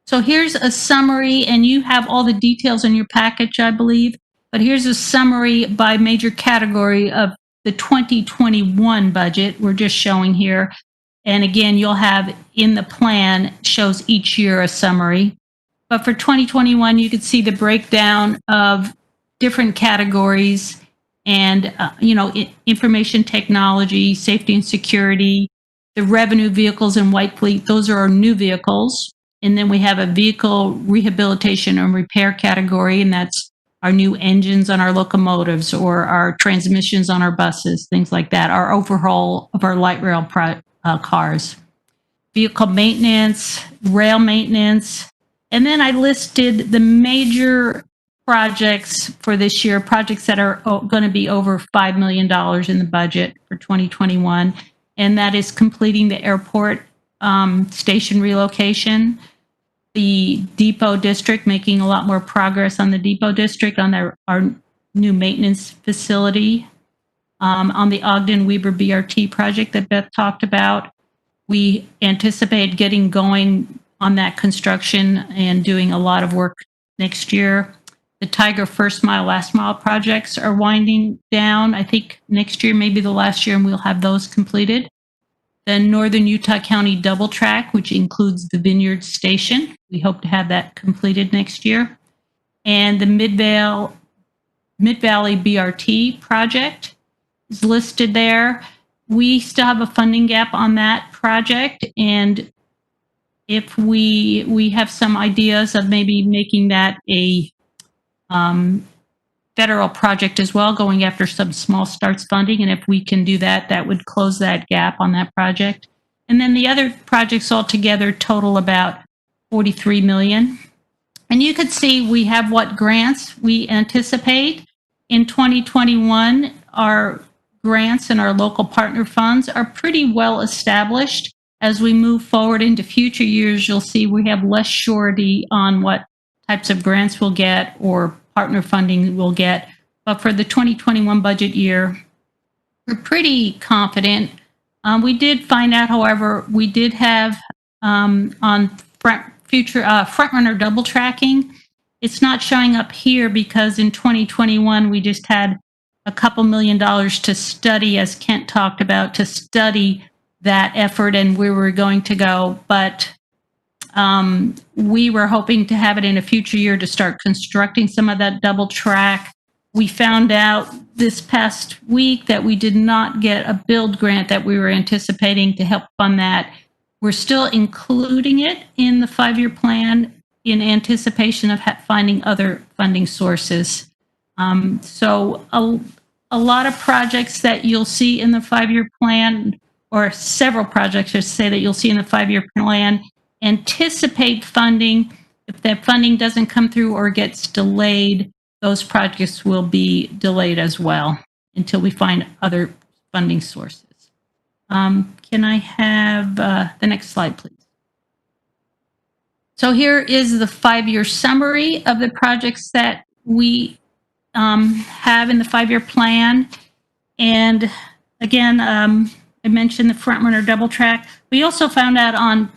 Speaker 16: So here's a summary, and you have all the details in your package, I believe, but here's a summary by major category of the 2021 budget we're just showing here. And again, you'll have in the plan, shows each year a summary. But for 2021, you can see the breakdown of different categories and, information technology, safety and security, the revenue vehicles and white fleet, those are our new vehicles. And then we have a vehicle rehabilitation and repair category, and that's our new engines on our locomotives or our transmissions on our buses, things like that, our overhaul of our light rail cars. Vehicle maintenance, rail maintenance, and then I listed the major projects for this year, projects that are going to be over $5 million in the budget for 2021, and that is completing the airport station relocation, the depot district, making a lot more progress on the depot district on our new maintenance facility, on the Ogden-Weber BRT project that Beth talked about. We anticipate getting going on that construction and doing a lot of work next year. The Tiger First Mile, Last Mile projects are winding down. I think next year may be the last year, and we'll have those completed. The Northern Utah County Double Track, which includes the Vineyard Station. We hope to have that completed next year. And the Mid-Valley BRT project is listed there. We still have a funding gap on that project, and if we have some ideas of maybe making that a federal project as well, going after some small starts funding, and if we can do that, that would close that gap on that project. And then the other projects altogether total about $43 million. And you could see we have what grants we anticipate. In 2021, our grants and our local partner funds are pretty well established. As we move forward into future years, you'll see we have less surety on what types of grants we'll get or partner funding we'll get. But for the 2021 budget year, we're pretty confident. We did find out, however, we did have on front-runner double tracking. It's not showing up here because in 2021, we just had a couple $1 million to study, as Kent talked about, to study that effort and where we're going to go. But we were hoping to have it in a future year to start constructing some of that double track. We found out this past week that we did not get a build grant that we were anticipating to help fund that. We're still including it in the 5-year plan in anticipation of finding other funding sources. So a lot of projects that you'll see in the 5-year plan, or several projects, I should say, that you'll see in the 5-year plan, anticipate funding. If that funding doesn't come through or gets delayed, those projects will be delayed as well until we find other funding sources. Can I have the next slide, please? So here is the 5-year summary of the projects that we have in the 5-year plan. And again, I mentioned the front runner double track. We also found out on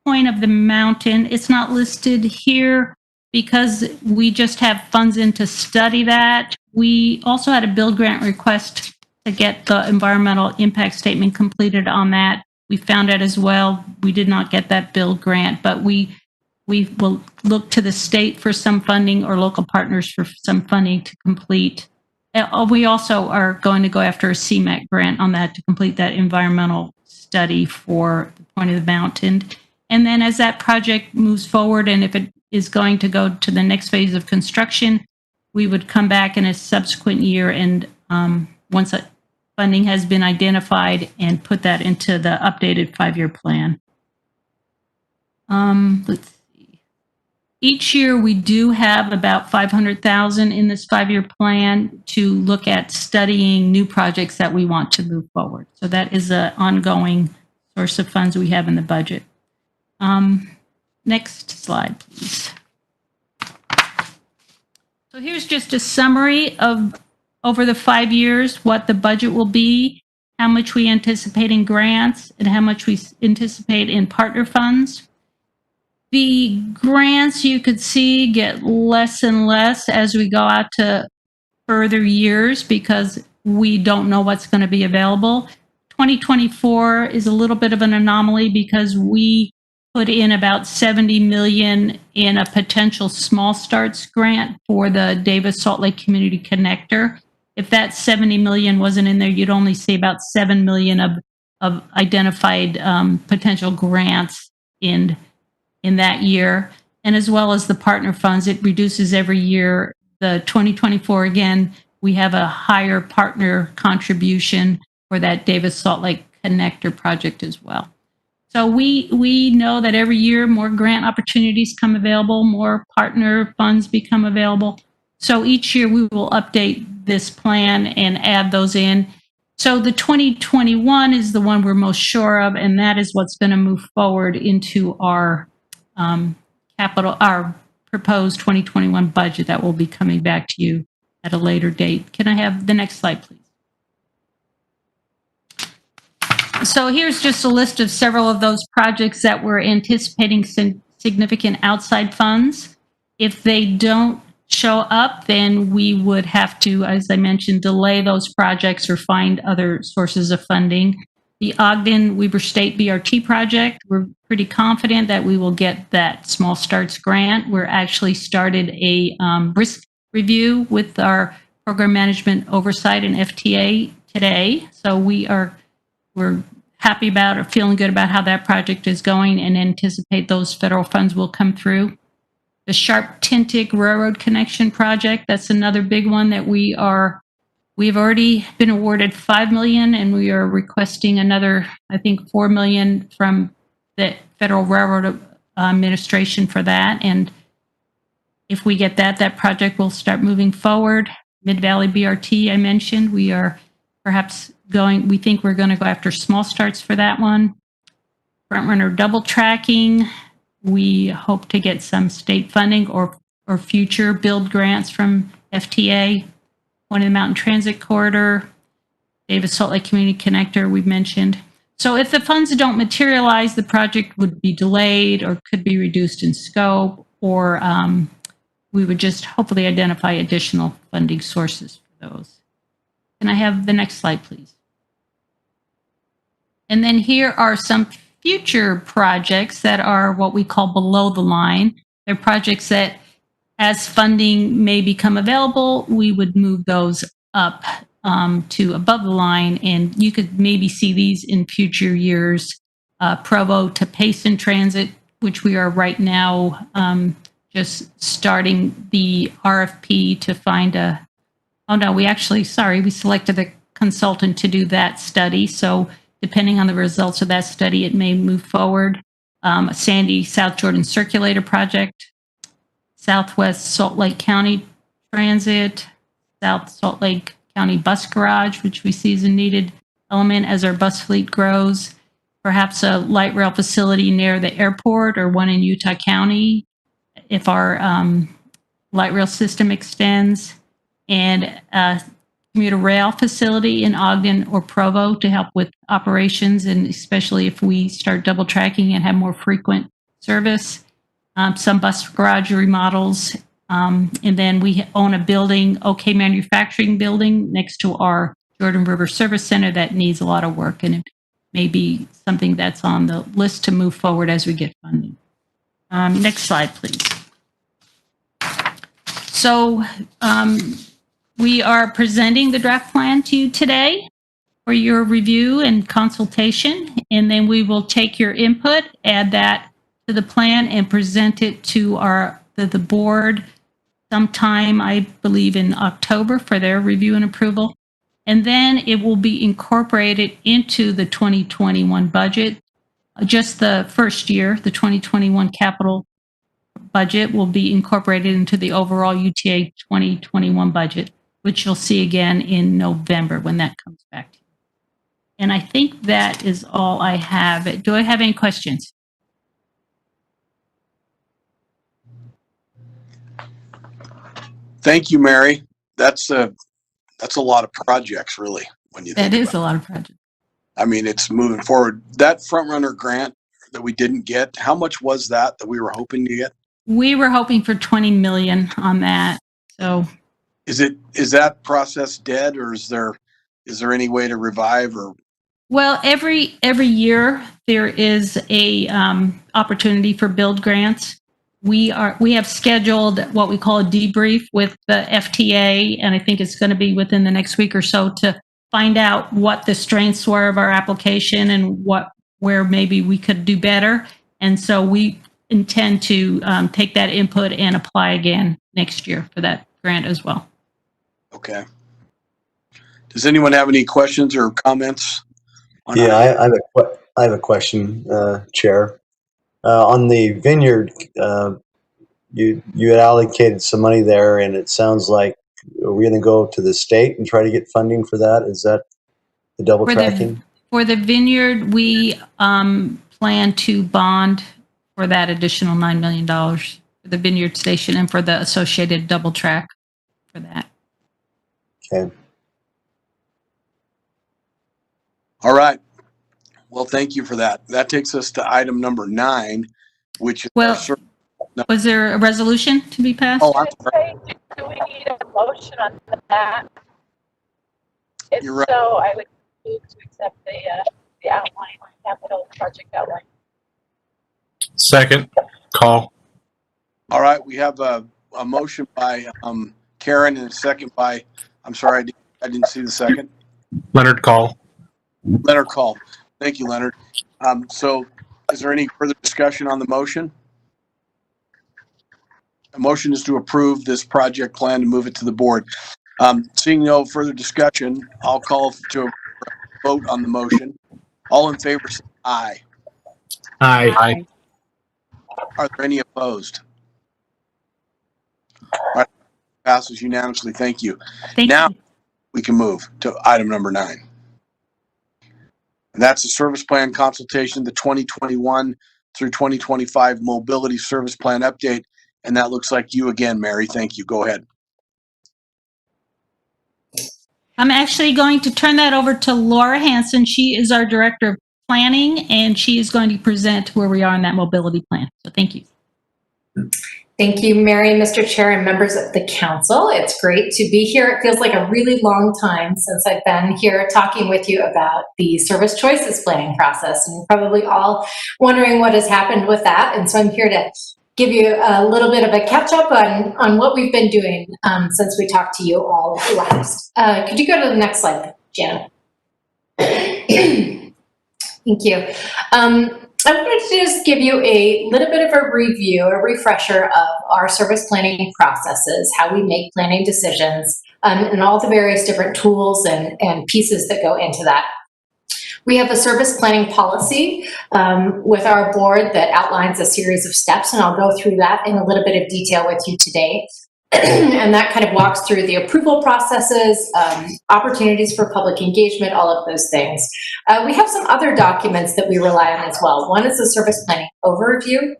Speaker 16: Point of the Mountain, it's not listed here because we just have funds in to study that. We also had a build grant request to get the environmental impact statement completed on that. We found out as well, we did not get that build grant, but we will look to the state for some funding or local partners for some funding to complete. We also are going to go after a CMAQ grant on that to complete that environmental study for the Point of the Mountain. And then as that project moves forward, and if it is going to go to the next phase of construction, we would come back in a subsequent year and once that funding has been identified and put that into the updated 5-year plan. Let's see. Each year we do have about $500,000 in this 5-year plan to look at studying new projects that we want to move forward. So that is an ongoing source of funds we have in the budget. Next slide, please. So here's just a summary of over the 5 years, what the budget will be, how much we anticipate in grants, and how much we anticipate in partner funds. The grants you could see get less and less as we go out to further years because we don't know what's going to be available. 2024 is a little bit of an anomaly because we put in about $70 million in a potential small starts grant for the Davis Salt Lake Community Connector. If that $70 million wasn't in there, you'd only see about $7 million of identified potential grants in that year. And as well as the partner funds, it reduces every year. The 2024, again, we have a higher partner contribution for that Davis Salt Lake Connector project as well. So we know that every year more grant opportunities come available, more partner funds become available. So each year we will update this plan and add those in. So the 2021 is the one we're most sure of, and that is what's going to move forward into our our proposed 2021 budget that will be coming back to you at a later date. Can I have the next slide, please? So here's just a list of several of those projects that we're anticipating significant outside funds. If they don't show up, then we would have to, as I mentioned, delay those projects or find other sources of funding. The Ogden-Weber State BRT project, we're pretty confident that we will get that small starts grant. We're actually started a risk review with our program management oversight and FTA today. So we're happy about or feeling good about how that project is going and anticipate those federal funds will come through. The Sharp-Tintic Railroad Connection project, that's another big one that we've already been awarded $5 million, and we are requesting another, I think, $4 million from the Federal Railroad Administration for that. And if we get that project will start moving forward. Mid-Valley BRT, I mentioned, we are perhaps we think we're going to go after small starts for that one. Front runner double tracking, we hope to get some state funding or future build grants from FTA. Point of the Mountain Transit Corridor, Davis Salt Lake Community Connector, we've mentioned. So if the funds don't materialize, the project would be delayed or could be reduced in scope, or we would just hopefully identify additional funding sources for those. Can I have the next slide, please? And then here are some future projects that are what we call below the line. They're projects that as funding may become available, we would move those up to above the line. And you could maybe see these in future years. Provo to Payson Transit, which we are right now just starting the RFP to find we selected a consultant to do that study. So depending on the results of that study, it may move forward. Sandy South Jordan Circulator Project, Southwest Salt Lake County Transit, South Salt Lake County Bus Garage, which we see as a needed element as our bus fleet grows. perhaps a light rail facility near the airport or one in Utah County if our light rail system extends, and a commuter rail facility in Ogden or Provo to help with operations, and especially if we start double tracking and have more frequent service. Some bus garage remodels, and then we own a building, OK Manufacturing Building, next to our Jordan River Service Center that needs a lot of work, and it may be something that's on the list to move forward as we get funding. Next slide, please. So we are presenting the draft plan to you today for your review and consultation, and then we will take your input, add that to the plan, and present it to the board sometime, I believe, in October for their review and approval. And then it will be incorporated into the 2021 budget. Just the first year, the 2021 capital budget will be incorporated into the overall UTA 2021 budget, which you'll see again in November when that comes back to you. And I think that is all I have. Do I have any questions?
Speaker 2: Thank you, Mary. That's a lot of projects, really, when you think
Speaker 16: That is
Speaker 2: about
Speaker 16: a lot of projects.
Speaker 2: I mean, it's moving forward. That front runner grant that we didn't get, how much was that we were hoping to get?
Speaker 16: We were hoping for 20 million on that. So
Speaker 2: is that process dead, or is there any way to revive? Or
Speaker 16: well, every year there is a opportunity for build grants. We have scheduled what we call a debrief with the FTA, and I think it's going to be within the next week or so to find out what the strengths were of our application and where maybe we could do better. And so we intend to take that input and apply again next year for that grant as well.
Speaker 2: Okay. Does anyone have any questions or comments?
Speaker 10: Yeah, I have a question, Chair. On the vineyard, you had allocated some money there, and it sounds like we're going to go to the state and try to get funding for that. Is that the double tracking?
Speaker 16: For the vineyard, we plan to bond for that additional $9 million for the vineyard station and for the associated double track for that.
Speaker 10: Okay.
Speaker 2: All right. Well, thank you for that. That takes us to item number 9, which is
Speaker 16: was there a resolution to be passed?
Speaker 5: Oh, I'm sorry. Do we need a motion on that? If
Speaker 2: You're right.
Speaker 5: So, I would move to accept the outline, capital project outline.
Speaker 17: Second. Call.
Speaker 2: All right. We have a motion by Karen and a second by, I'm sorry, I didn't see the second.
Speaker 17: Leonard Call.
Speaker 2: Leonard Call. Thank you, Leonard. So is there any further discussion on the motion? The motion is to approve this project plan to move it to the board. Seeing no further discussion, I'll call to a vote on the motion. All in favor, say aye.
Speaker 17: Aye. Aye.
Speaker 2: Are there any opposed? All right, passes unanimously. Thank you. Now we can move to item number 9. And that's the service plan consultation, the 2021 through 2025 mobility service plan update. And that looks like you again, Mary. Thank you. Go ahead.
Speaker 16: I'm actually going to turn that over to Laura Hanson. She is our Director of Planning, and she is going to present where we are in that mobility plan. So thank you.
Speaker 18: Thank you, Mary, Mr. Chair, and members of the council. It's great to be here. It feels like a really long time since I've been here talking with you about the service choices planning process. And you're probably all wondering what has happened with that. And so I'm here to give you a little bit of a catch up on what we've been doing since we talked to you all last. Could you go to the next slide, Janet? Thank you. I wanted to just give you a little bit of a review, a refresher of our service planning processes, how we make planning decisions, and all the various different tools and pieces that go into that. We have a service planning policy with our board that outlines a series of steps, and I'll go through that in a little bit of detail with you today. And that kind of walks through the approval processes, opportunities for public engagement, all of those things. We have some other documents that we rely on as well. One is the service planning overview.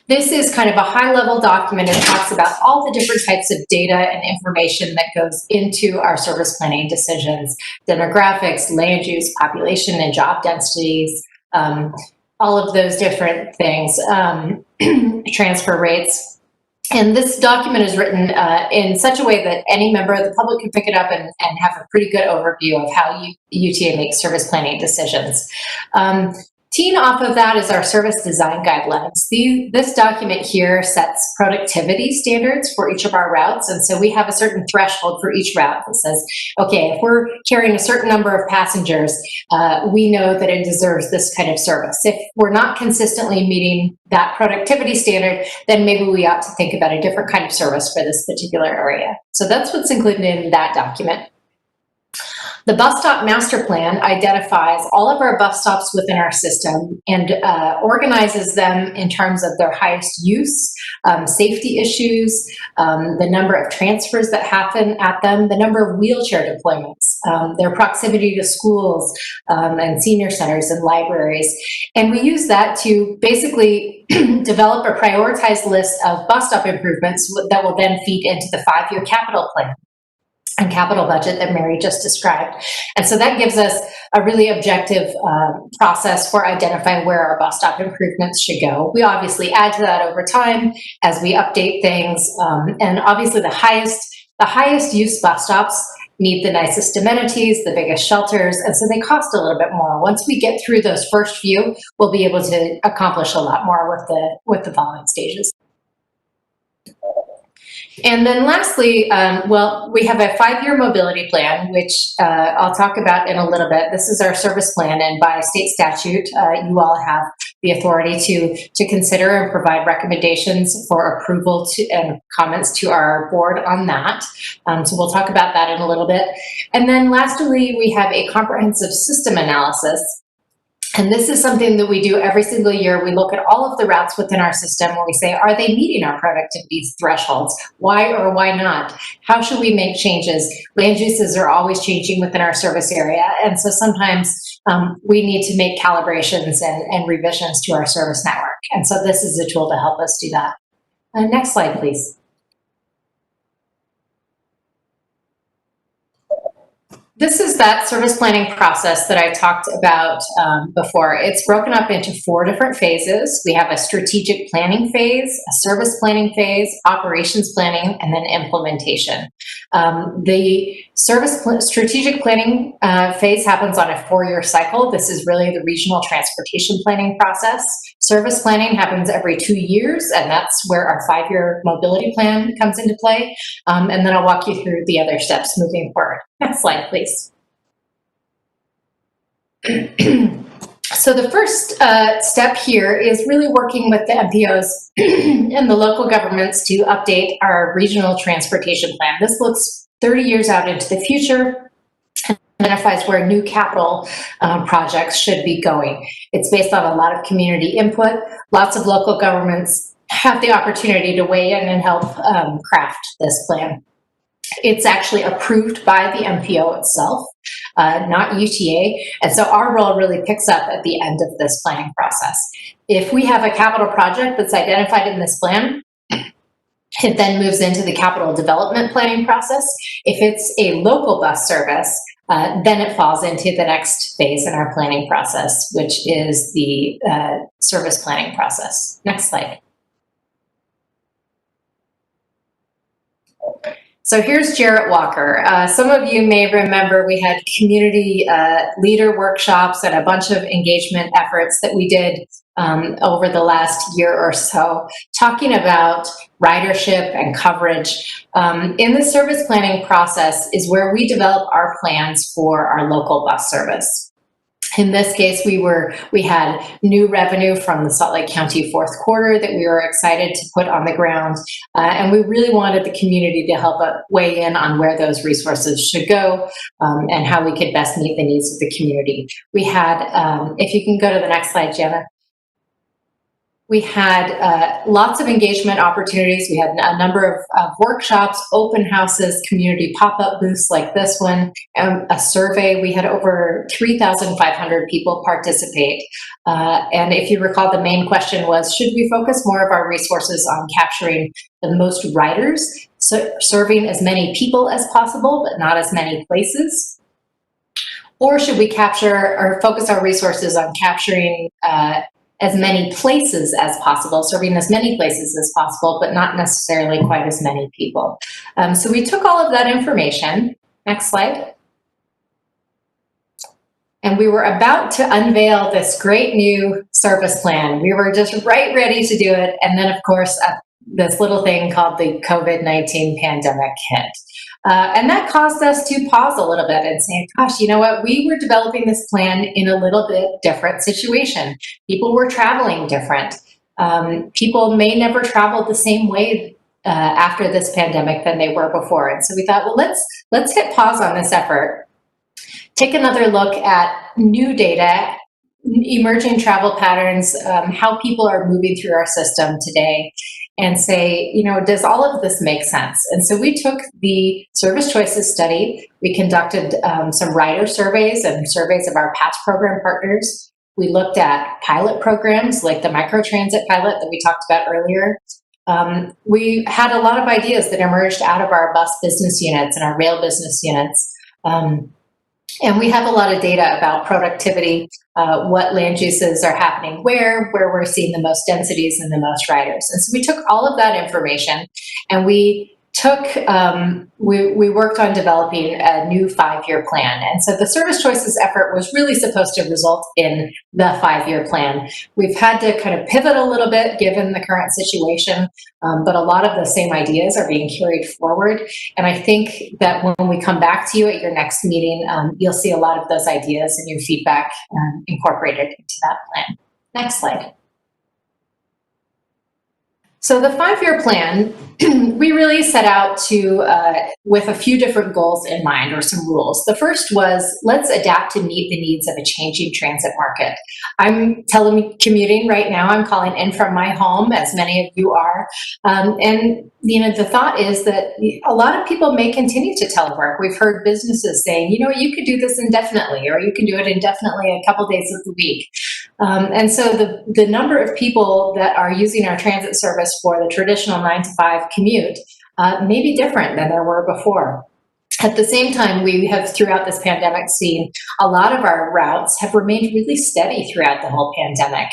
Speaker 18: This is kind of a high-level document. It talks about all the different types of data and information that goes into our service planning decisions, demographics, land use, population and job densities, all of those different things, transfer rates. And this document is written in such a way that any member of the public can pick it up and have a pretty good overview of how UTA makes service planning decisions. Teeing off of that is our service design guidelines. This document here sets productivity standards for each of our routes. And so we have a certain threshold for each route that says, okay, if we're carrying a certain number of passengers, we know that it deserves this kind of service. If we're not consistently meeting that productivity standard, then maybe we ought to think about a different kind of service for this particular area. So that's what's included in that document. The bus stop master plan identifies all of our bus stops within our system and organizes them in terms of their highest use, safety issues, the number of transfers that happen at them, the number of wheelchair deployments, their proximity to schools and senior centers and libraries. And we use that to basically develop a prioritized list of bus stop improvements that will then feed into the 5-year capital plan and capital budget that Mary just described. And so that gives us a really objective process for identifying where our bus stop improvements should go. We obviously add to that over time as we update things. And obviously the highest use bus stops need the nicest amenities, the biggest shelters, and so they cost a little bit more. Once we get through those first few, we'll be able to accomplish a lot more with the following stages. And then lastly, well, we have a 5-year mobility plan, which I'll talk about in a little bit. This is our service plan, and by state statute, you all have the authority to consider and provide recommendations for approval and comments to our board on that. So we'll talk about that in a little bit. And then lastly, we have a comprehensive system analysis. And this is something that we do every single year. We look at all of the routes within our system and we say, are they meeting our productivity thresholds? Why or why not? How should we make changes? Land uses are always changing within our service area. And so sometimes we need to make calibrations and revisions to our service network. And so this is a tool to help us do that. Next slide, please. This is that service planning process that I talked about before. It's broken up into 4 different phases. We have a strategic planning phase, a service planning phase, operations planning, and then implementation. The strategic planning phase happens on a 4-year cycle. This is really the regional transportation planning process. Service planning happens every 2 years, and that's where our 5-year mobility plan comes into play. And then I'll walk you through the other steps moving forward. Next slide, please. So the first step here is really working with the MPOs and the local governments to update our regional transportation plan. This looks 30 years out into the future and identifies where new capital projects should be going. It's based on a lot of community input. Lots of local governments have the opportunity to weigh in and help craft this plan. It's actually approved by the MPO itself, not UTA. And so our role really picks up at the end of this planning process. If we have a capital project that's identified in this plan, it then moves into the capital development planning process. If it's a local bus service, then it falls into the next phase in our planning process, which is the service planning process. Next slide. So here's Jarrett Walker. Some of you may remember we had community leader workshops and a bunch of engagement efforts that we did over the last year or so, talking about ridership and coverage. In the service planning process is where we develop our plans for our local bus service. In this case, we had new revenue from the Salt Lake County fourth quarter that we were excited to put on the ground. And we really wanted the community to help weigh in on where those resources should go and how we could best meet the needs of the community. We had, if you can go to the next slide, Jenna. We had lots of engagement opportunities. We had a number of workshops, open houses, community pop-up booths like this one, a survey. We had over 3,500 people participate. And if you recall, the main question was, should we focus more of our resources on capturing the most riders, so serving as many people as possible, but not as many places? Or should we capture or focus our resources on capturing as many places as possible, serving as many places as possible, but not necessarily quite as many people? So we took all of that information. Next slide. And we were about to unveil this great new service plan. We were just right ready to do it. And then, of course, this little thing called the COVID-19 pandemic hit. And that caused us to pause a little bit and say, gosh, you know what? We were developing this plan in a little bit different situation. People were traveling different. People may never travel the same way after this pandemic than they were before. And so we thought, well, let's hit pause on this effort. Take another look at new data, emerging travel patterns, how people are moving through our system today, and say, you know, does all of this make sense? And so we took the service choices study. We conducted some rider surveys and surveys of our patch program partners. We looked at pilot programs like the microtransit pilot that we talked about earlier. We had a lot of ideas that emerged out of our bus business units and our rail business units. And we have a lot of data about productivity, what land uses are happening where we're seeing the most densities and the most riders. And so we took all of that information and we worked on developing a new 5-year plan. And so the service choices effort was really supposed to result in the 5-year plan. We've had to kind of pivot a little bit given the current situation, but a lot of the same ideas are being carried forward. And I think that when we come back to you at your next meeting, you'll see a lot of those ideas and your feedback incorporated into that plan. Next slide. So the 5-year plan, we really set out to, with a few different goals in mind, or some rules. The first was, let's adapt to meet the needs of a changing transit market. I'm telecommuting right now. I'm calling in from my home, as many of you are. And you know, the thought is that a lot of people may continue to telework. We've heard businesses saying, you know, you could do this indefinitely, or you can do it indefinitely a couple days of the week. And so the number of people that are using our transit service for the traditional 9-to-5 commute may be different than there were before. At the same time, we have throughout this pandemic seen a lot of our routes have remained really steady throughout the whole pandemic.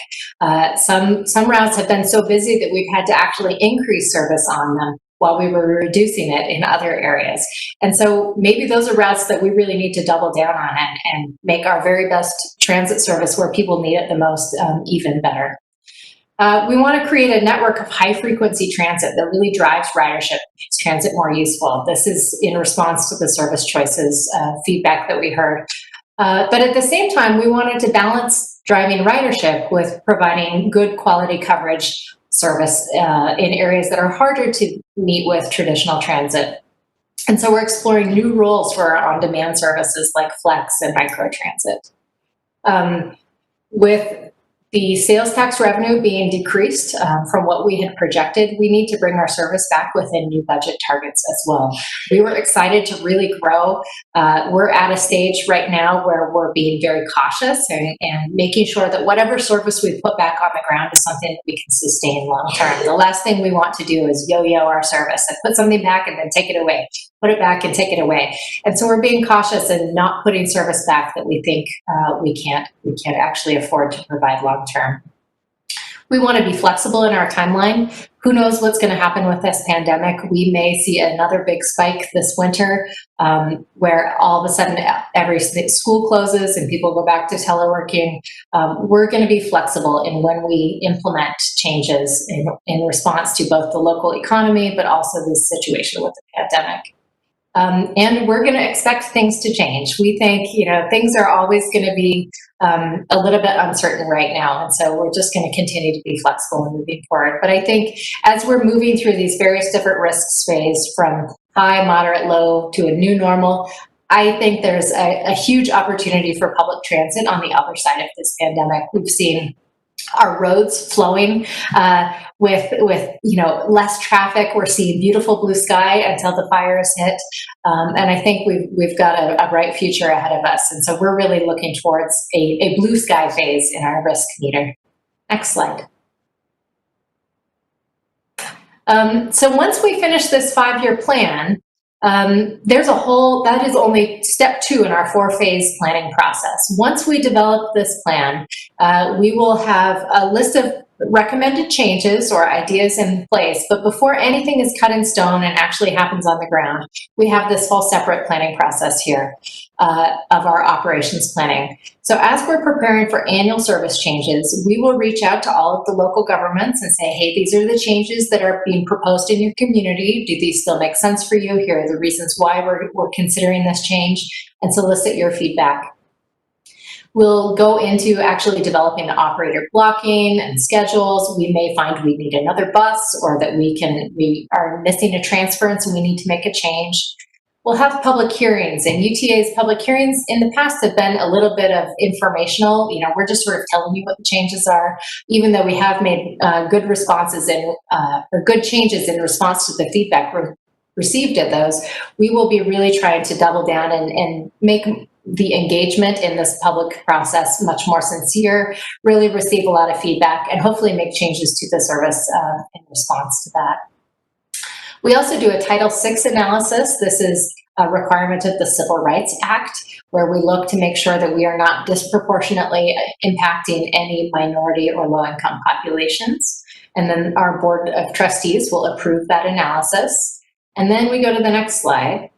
Speaker 18: Some routes have been so busy that we've had to actually increase service on them while we were reducing it in other areas. And so maybe those are routes that we really need to double down on and make our very best transit service where people need it the most even better. We want to create a network of high-frequency transit that really drives ridership, makes transit more useful. This is in response to the service choices feedback that we heard. But at the same time, we wanted to balance driving ridership with providing good quality coverage service in areas that are harder to meet with traditional transit. And so we're exploring new roles for our on-demand services like Flex and microtransit. With the sales tax revenue being decreased from what we had projected, we need to bring our service back within new budget targets as well. We were excited to really grow. We're at a stage right now where we're being very cautious and making sure that whatever service we put back on the ground is something that we can sustain long term. The last thing we want to do is yo-yo our service and put something back and then take it away. Put it back and take it away. And so we're being cautious and not putting service back that we think we can't actually afford to provide long term. We want to be flexible in our timeline. Who knows what's going to happen with this pandemic? We may see another big spike this winter where all of a sudden every school closes and people go back to teleworking. We're going to be flexible in when we implement changes in response to both the local economy, but also this situation with the pandemic. And we're going to expect things to change. We think, you know, things are always going to be a little bit uncertain right now. And so we're just going to continue to be flexible and moving forward. But I think as we're moving through these various different risks phase from high, moderate, low to a new normal, I think there's a huge opportunity for public transit on the other side of this pandemic. We've seen our roads flowing with less traffic. We're seeing beautiful blue sky until the fires hit, and I think we've got a bright future ahead of us. And so we're really looking towards a blue sky phase in our risk meter. Next slide. So once we finish this 5-year plan, that is only step 2 in our 4-phase planning process. Once we develop this plan, we will have a list of recommended changes or ideas in place, but before anything is cut in stone and actually happens on the ground, we have this whole separate planning process here of our operations planning. So as we're preparing for annual service changes, we will reach out to all of the local governments and say, hey, these are the changes that are being proposed in your community. Do these still make sense for you? Here are the reasons why we're considering this change, and solicit your feedback. We'll go into actually developing the operator blocking and schedules. We may find we need another bus, or that we are missing a transfer and so we need to make a change. We'll have public hearings, and UTA's public hearings in the past have been a little bit of informational. We're just sort of telling you what the changes are, even though we have made good responses or good changes in response to the feedback received at those. We will be really trying to double down and make the engagement in this public process much more sincere, really receive a lot of feedback, and hopefully make changes to the service in response to that. We also do a Title VI analysis. This is a requirement of the Civil Rights Act, where we look to make sure that we are not disproportionately impacting any minority or low-income populations. And then our Board of Trustees will approve that analysis. And then we go to the next slide,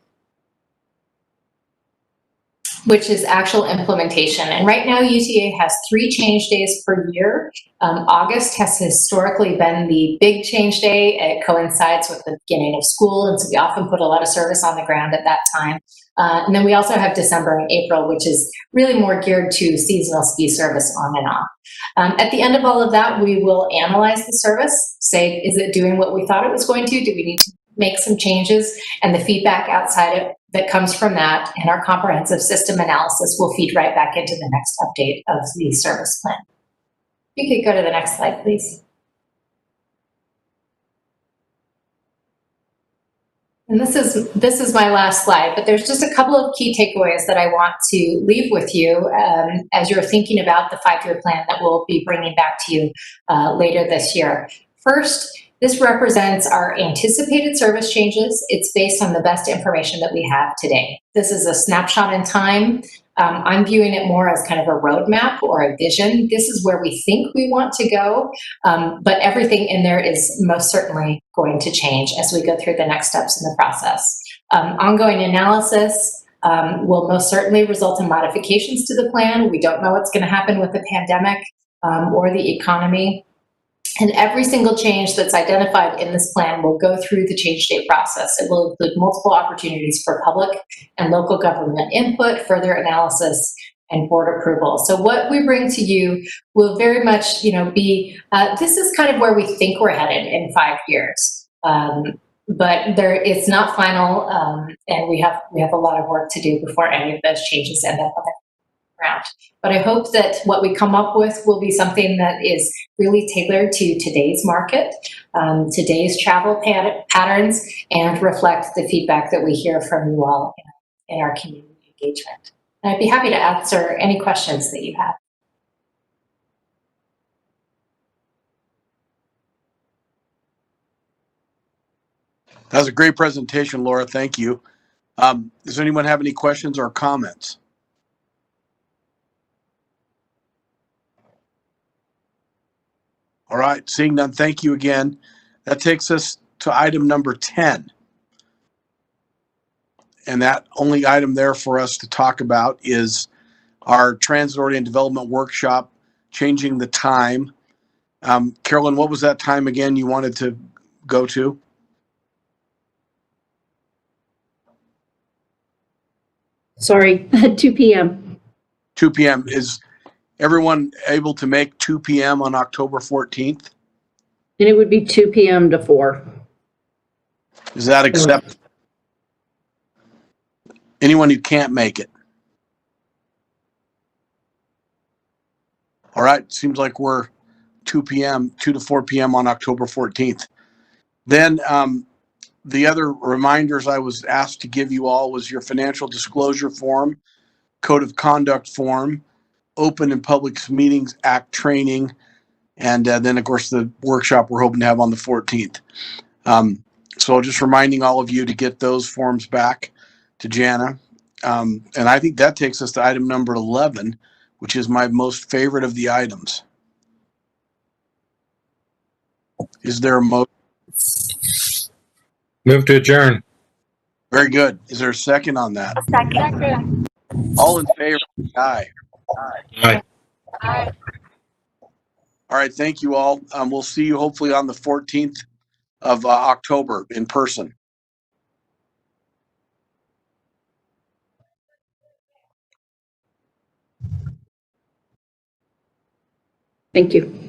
Speaker 18: which is actual implementation. And right now, UTA has 3 change days per year. August has historically been the big change day. It coincides with the beginning of school, and so we often put a lot of service on the ground at that time. And then we also have December and April, which is really more geared to seasonal ski service on and off. At the end of all of that, we will analyze the service, say, is it doing what we thought it was going to? Do we need to make some changes? And the feedback that comes from that and our comprehensive system analysis will feed right back into the next update of the service plan. You could go to the next slide, please. And this is my last slide, but there's just a couple of key takeaways that I want to leave with you as you're thinking about the 5-year plan that we'll be bringing back to you later this year. First, this represents our anticipated service changes. It's based on the best information that we have today. This is a snapshot in time. I'm viewing it more as kind of a roadmap or a vision. This is where we think we want to go, but everything in there is most certainly going to change as we go through the next steps in the process. Ongoing analysis will most certainly result in modifications to the plan. We don't know what's going to happen with the pandemic or the economy. And every single change that's identified in this plan will go through the change day process. It will include multiple opportunities for public and local government input, further analysis, and board approval. So what we bring to you will very much, be, this is kind of where we think we're headed in 5 years. But it's not final, and we have a lot of work to do before any of those changes end up on the ground. But I hope that what we come up with will be something that is really tailored to today's market, today's travel patterns, and reflect the feedback that we hear from you all in our community engagement. And I'd be happy to answer any questions that you have.
Speaker 2: That was a great presentation, Laura. Thank you. Does anyone have any questions or comments? All right, seeing none, thank you again. That takes us to item number 10. And that only item there for us to talk about is our transit-oriented development workshop, changing the time. Carolyn, what was that time again you wanted to go to?
Speaker 9: Sorry, 2 p.m.
Speaker 2: 2 p.m. Is everyone able to make 2 p.m. on October 14th?
Speaker 9: And it would be 2 p.m. to 4.
Speaker 2: Is that acceptable? Anyone who can't make it? All right, seems like we're 2 to 4 p.m. on October 14th. Then the other reminders I was asked to give you all was your financial disclosure form, code of conduct form, Open and Public Meetings Act training, and then, of course, the workshop we're hoping to have on the 14th. So just reminding all of you to get those forms back to Jana. And I think that takes us to item number 11, which is my most favorite of the items. Is there a motion?
Speaker 17: Move to adjourn.
Speaker 2: Very good. Is there a second on that?
Speaker 5: Second.
Speaker 2: All in favor? Aye.
Speaker 17: Aye.
Speaker 2: All right. Thank you all. We'll see you hopefully on the 14th of October in person.
Speaker 9: Thank you.